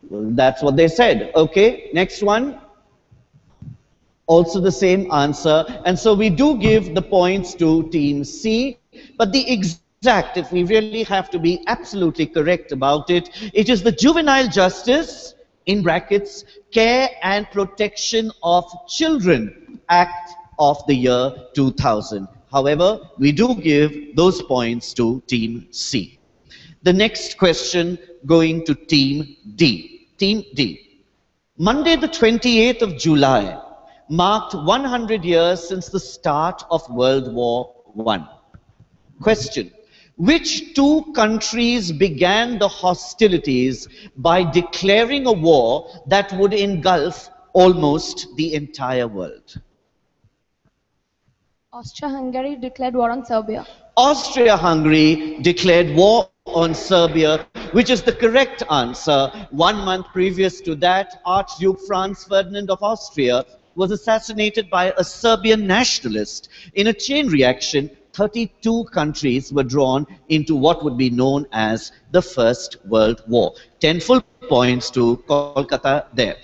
Well, that's what they said. Okay. Next one. Also the same answer. And so we do give the points to Team C. But the exact, if we really have to be absolutely correct about it, it is the Juvenile Justice, in brackets, Care and Protection of Children Act of the year 2000. However, we do give those points to Team C. The next question going to Team D. Team D. Monday the 28th of July marked 100 years since the start of World War I. Question. Which two countries began the hostilities by declaring a war that would engulf almost the entire world? Austria-Hungary declared war on Serbia. Austria-Hungary declared war on Serbia, which is the correct answer. 1 month previous to that, Archduke Franz Ferdinand of Austria was assassinated by a Serbian nationalist. In a chain reaction, 32 countries were drawn into what would be known as the First World War. 10 full points to Kolkata there.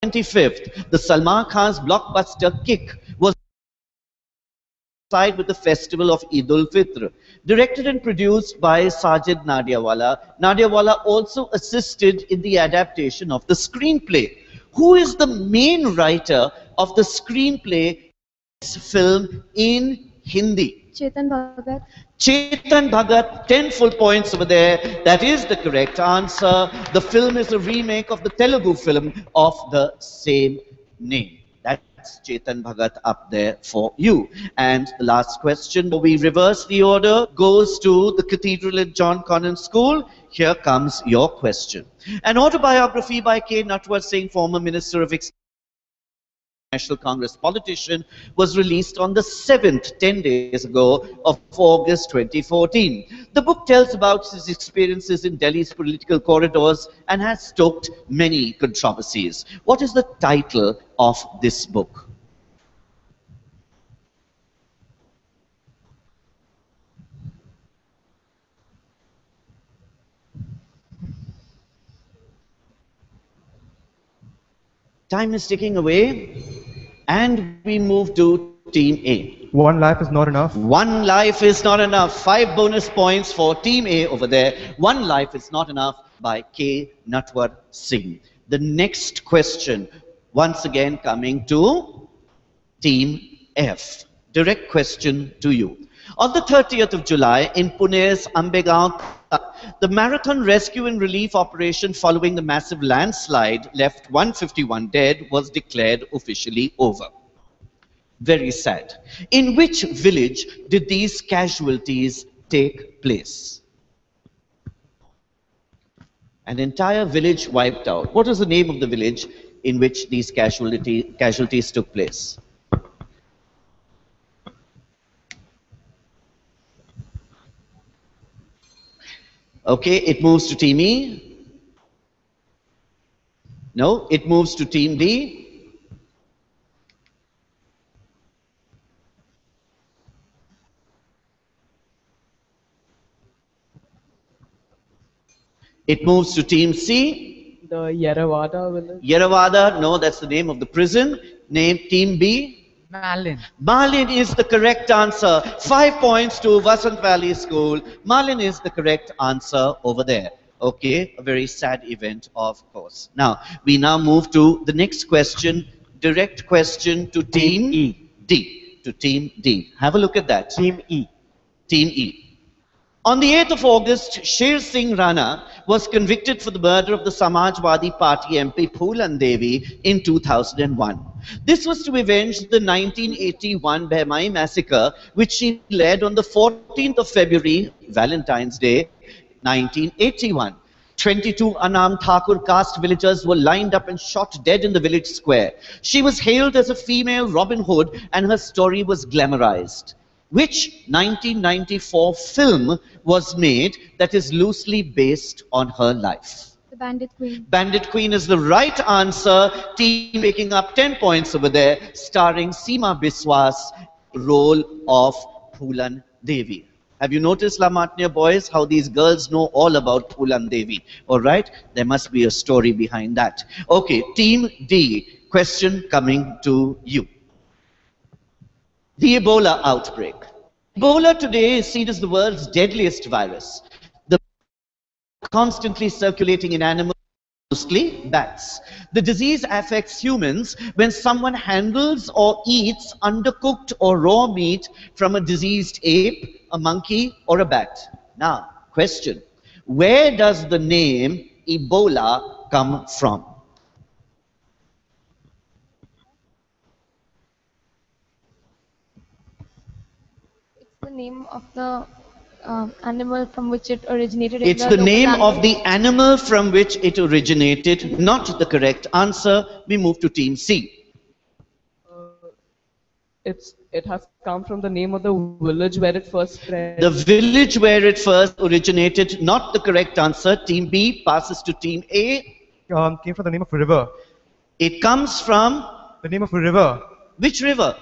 25th, the Salman Khan's blockbuster Kick was side with the festival of Eid ul-Fitr. Directed and produced by Sajid Nadiawala, Nadiawala also assisted in the adaptation of the screenplay. Who is the main writer of the screenplay film in Hindi? Chetan Bhagat. Chetan Bhagat, 10 full points over there. That is the correct answer. The film is a remake of the Telugu film of the same name. That's Chetan Bhagat up there for you. And the last question, we reverse the order, goes to the Cathedral at John Connon School. Here comes your question. An autobiography by K. Natwar Singh, former Minister of National Congress politician, was released on the 7th, 10 days ago, of August 2014. The book tells about his experiences in Delhi's political corridors and has stoked many controversies. What is the title of this book? Time is ticking away, and we move to Team A. One life is not enough. One life is not enough. 5 bonus points for Team A over there. One life is not enough by K. Natwar Singh. The next question, once again coming to Team F. Direct question to you. On the 30th of July, in Pune's Ambegaon, the marathon rescue and relief operation following the massive landslide left 151 dead was declared officially over. Very sad. In which village did these casualties take place? An entire village wiped out. What is the name of the village in which these casualties took place? Okay, it moves to Team E. No, it moves to Team D. It moves to Team C. The Yerawada village. Yerawada, no, that's the name of the prison. Name Team B. Malin. Malin is the correct answer. 5 points to Vasant Valley School. Malin is the correct answer over there. Okay, a very sad event, of course. Now, we now move to the next question. Direct question to Team D. to Team D. Have a look at that. Team E. Team E. On the 8th of August, Sher Singh Rana was convicted for the murder of the Samajwadi Party MP Boulone Devi in 2001. This was to avenge the 1981 Behmai massacre, which she led on the 14th of February, Valentine's Day, 1981. 22 Anam Thakur caste villagers were lined up and shot dead in the village square. She was hailed as a female Robin Hood and her story was glamorized. Which 1994 film was made that is loosely based on her life? The Bandit Queen. Bandit Queen is the right answer. Team picking up 10 points over there, starring Seema Biswas, role of Boulone Devi. Have you noticed, Lamatnia boys, how these girls know all about Boulone Devi? All right, there must be a story behind that. Okay, Team D, question coming to you. The Ebola outbreak. Ebola today is seen as the world's deadliest virus. The constantly circulating in animals, mostly bats. The disease affects humans when someone handles or eats undercooked or raw meat from a diseased ape, a monkey, or a bat. Now, question. Where does the name Ebola come from? The name of the animal from which it originated. It's the name of the animal from which it originated. Not the correct answer. We move to Team C. It has come from the name of the village where it first spread. The village where it first originated. Not the correct answer. Team B passes to Team A. Came from the name of a river. It comes from the name of a river. Which river?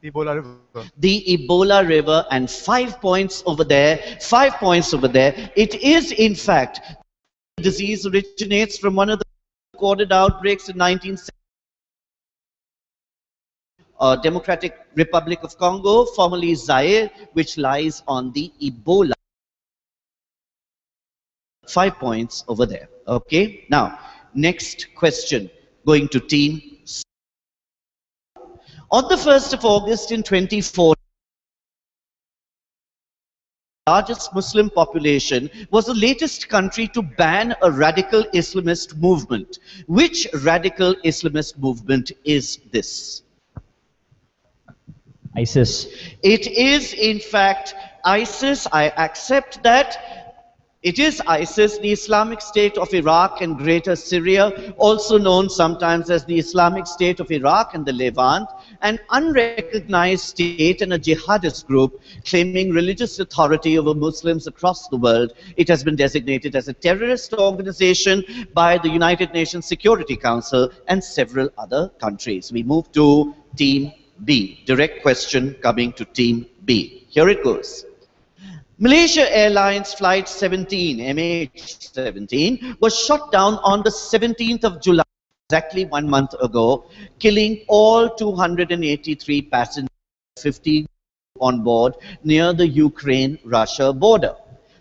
The Ebola River. The Ebola River, and 5 points over there. 5 points over there. It is, in fact, the disease originates from one of the recorded outbreaks in 1970. Democratic Republic of Congo, formerly Zaire, which lies on the Ebola. 5 points over there. Okay. Now, next question going to Team C. On the 1st of August in 2014, the largest Muslim population was the latest country to ban a radical Islamist movement. Which radical Islamist movement is this? ISIS. It is, in fact, ISIS. I accept that. It is ISIS, the Islamic State of Iraq and Greater Syria, also known sometimes as the Islamic State of Iraq and the Levant, an unrecognized state and a jihadist group claiming religious authority over Muslims across the world. It has been designated as a terrorist organization by the United Nations Security Council and several other countries. We move to Team B. Direct question coming to Team B. Here it goes. Malaysia Airlines Flight 17, MH17, was shot down on the 17th of July, exactly 1 month ago, killing all 283 passengers, 50 on board near the Ukraine-Russia border.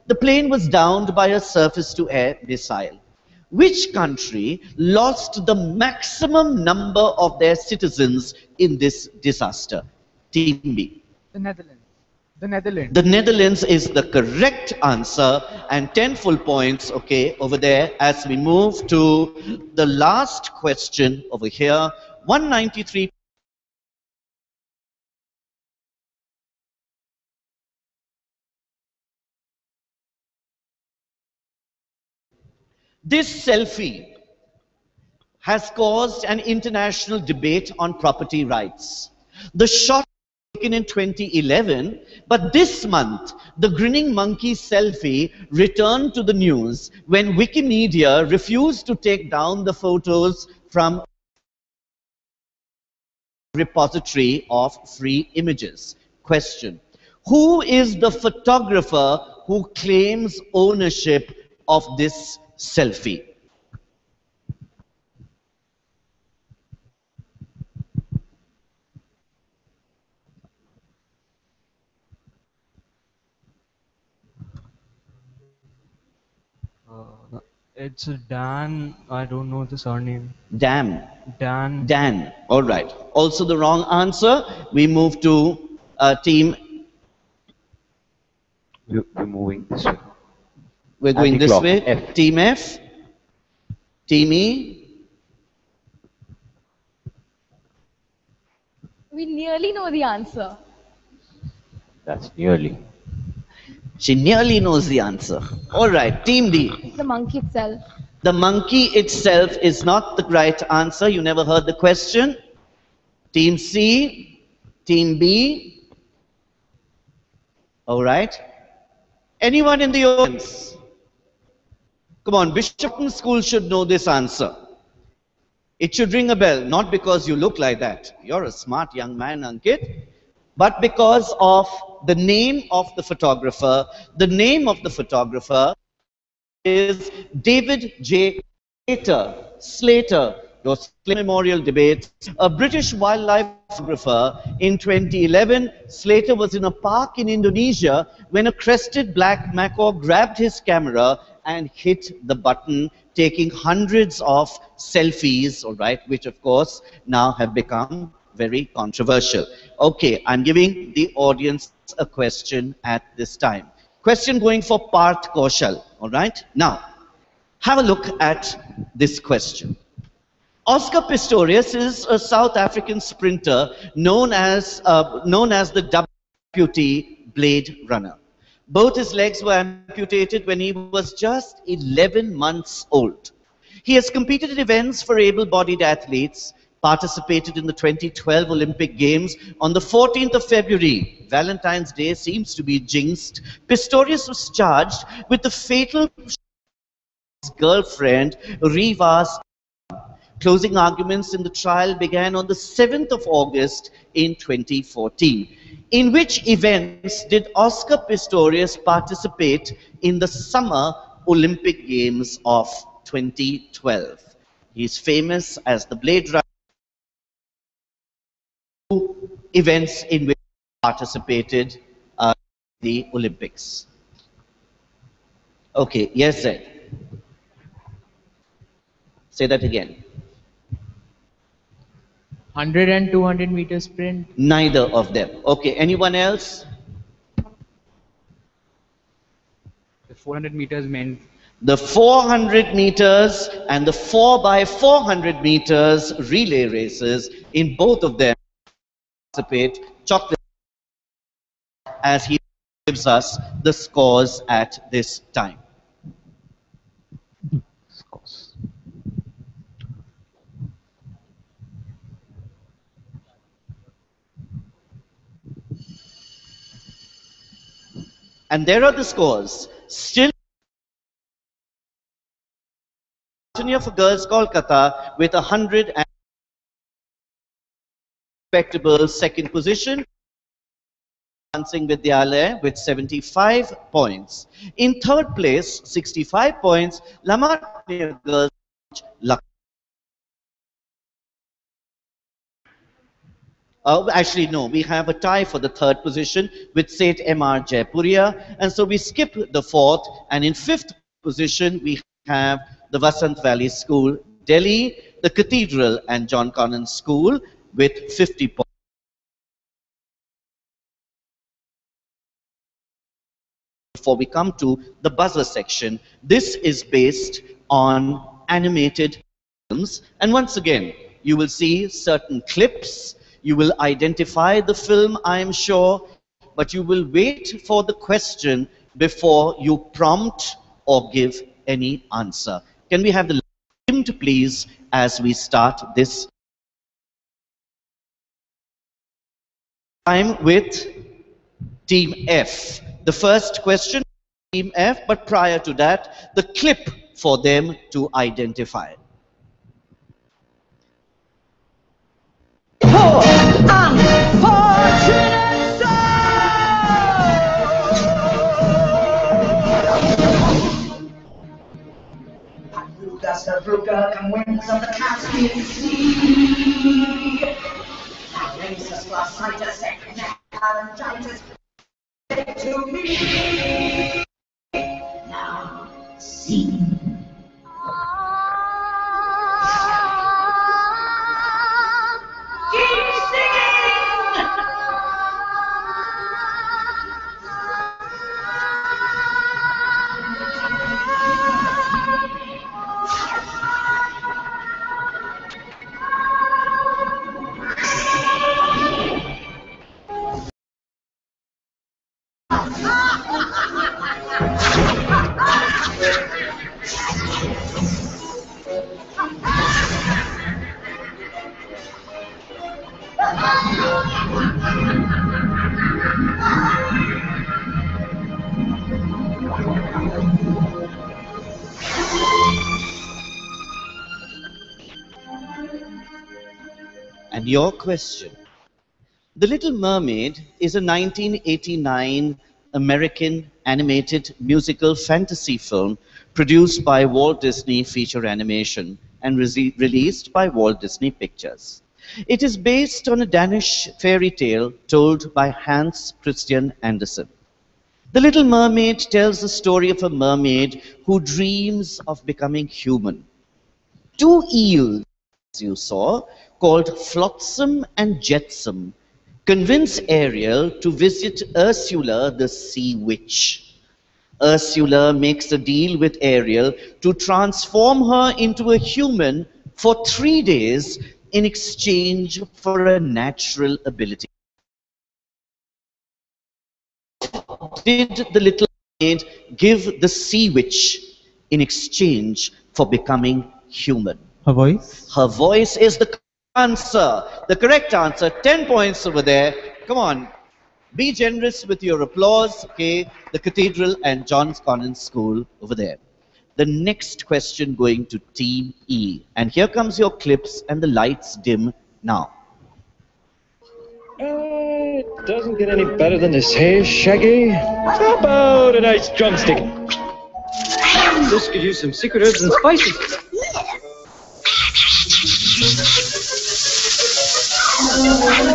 The plane was downed by a surface-to-air missile. Which country lost the maximum number of their citizens in this disaster? Team B. The Netherlands. The Netherlands. The Netherlands is the correct answer, and 10 full points, okay, over there as we move to the last question over here. 193. This selfie has caused an international debate on property rights. The shot taken in 2011, but this month, the grinning monkey selfie returned to the news when Wikimedia refused to take down the photos from repository of free images. Question: who is the photographer who claims ownership of this selfie? It's Dan. I don't know the surname. Dan. Dan. Dan. All right. Also the wrong answer. We move to Team, We're moving this way. we're going this Anti-clock, way. F. Team F, Team E. We nearly know the answer. That's nearly. She nearly knows the answer. All right, Team D. The monkey itself. The monkey itself is not the right answer. You never heard the question. Team C, Team B. All right. Anyone in the audience? Come on, Bishop School should know this answer. It should ring a bell, not because you look like that. You're a smart young man, Ankit. But because of the name of the photographer. The name of the photographer is David J. Slater. Your Slater Memorial Debate. A British wildlife photographer. In 2011, Slater was in a park in Indonesia when a crested black macaw grabbed his camera and hit the button, taking hundreds of selfies, all right, which of course now have become very controversial. Okay, I'm giving the audience a question at this time. Question going for Parth Kaushal, all right? Now, have a look at this question. Oscar Pistorius is a South African sprinter known as the amputee Blade Runner. Both his legs were amputated when he was just 11 months old. He has competed in events for able-bodied athletes, participated in the 2012 Olympic Games. On the 14th of February, Valentine's Day seems to be jinxed, Pistorius was charged with the fatal girlfriend, Riva's. Closing arguments in the trial began on the 7th of August in 2014. In which events did Oscar Pistorius participate in the Summer Olympic Games of 2012? He is famous as the Blade Runner. Events in which he participated in the Olympics. Okay, yes, Zed. Say that again. 100 and 200 meter sprint. Neither of them. Okay, anyone else? The 400 meters men. The 400 meters and the 4x400 meters relay races, in both of them participate Chocolate, as he gives us the scores at this time. And there are the scores. Still, for Girls Kolkata with 100 and respectable second position. Dancing Vidyalaya with 75 points. In third place, 65 points, Lamatnia Girls Luck. Actually, no, we have a tie for the third position with St. M.R. Jaipuria. And so we skip the fourth. And in fifth position, we have the Vasant Valley School, Delhi, the Cathedral and John Connon School with 50 points. Before we come to the buzzer section, this is based on animated films. And once again, you will see certain clips. You will identify the film, I am sure, but you will wait for the question before you prompt or give any answer. Can we have the hymn, please, as we start this time with Team F. The first question, Team F, but prior to that, the clip for them to identify. Unfortunate soul! Dust Ruka, come winds of the Caspian Sea. Now racers lost sight of second laryngitis to me. Now see. Keep singing! And your question. The Little Mermaid is a 1989 American animated musical fantasy film produced by Walt Disney Feature Animation and released by Walt Disney Pictures. It is based on a Danish fairy tale told by Hans Christian Andersen. The Little Mermaid tells the story of a mermaid who dreams of becoming human. Two eels, you saw, called Flotsam and Jetsam, convince Ariel to visit Ursula the Sea Witch. Ursula makes a deal with Ariel to transform her into a human for 3 days in exchange for a natural ability. Did the Little Mermaid give the Sea Witch in exchange for becoming human? Her voice? Her voice is the answer. The correct answer. 10 points over there. Come on. Be generous with your applause. Okay. The Cathedral and John's Convent School over there. The next question going to Team E. And here comes your clips and the lights dim now. It doesn't get any better than this. Hey, Shaggy. How about a nice drumstick? This could use some secret herbs and spices.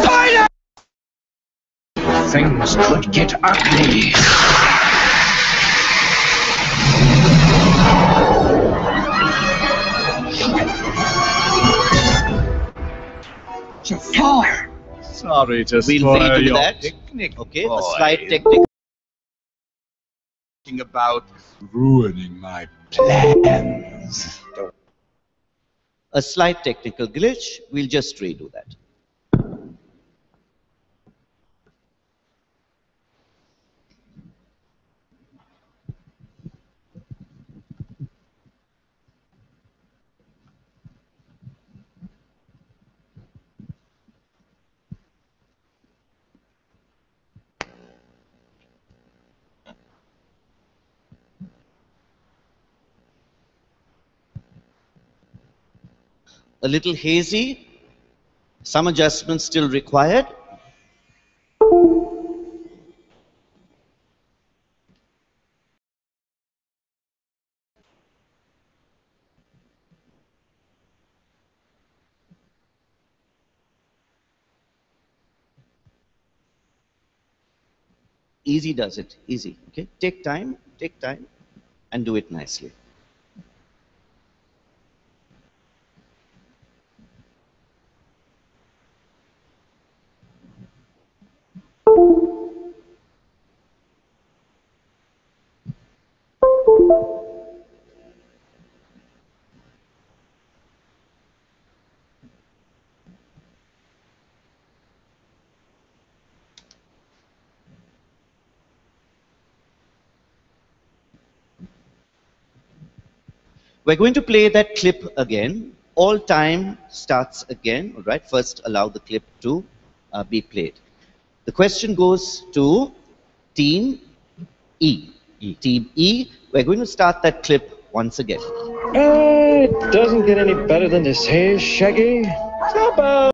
Spider! Things could get ugly. Jafar. Sorry to We'll spoil redo your that. picnic, Okay, boy. a slight technical. About ruining my plans. A slight technical glitch. We'll just redo that. A little hazy. Some adjustments still required. Easy does it. Easy. Okay. Take time, and do it nicely. We're going to play that clip again. All time starts again. All right. First, allow the clip to be played. The question goes to Team E. Team E. We're going to start that clip once again. It doesn't get any better than this. Hey, Shaggy. How about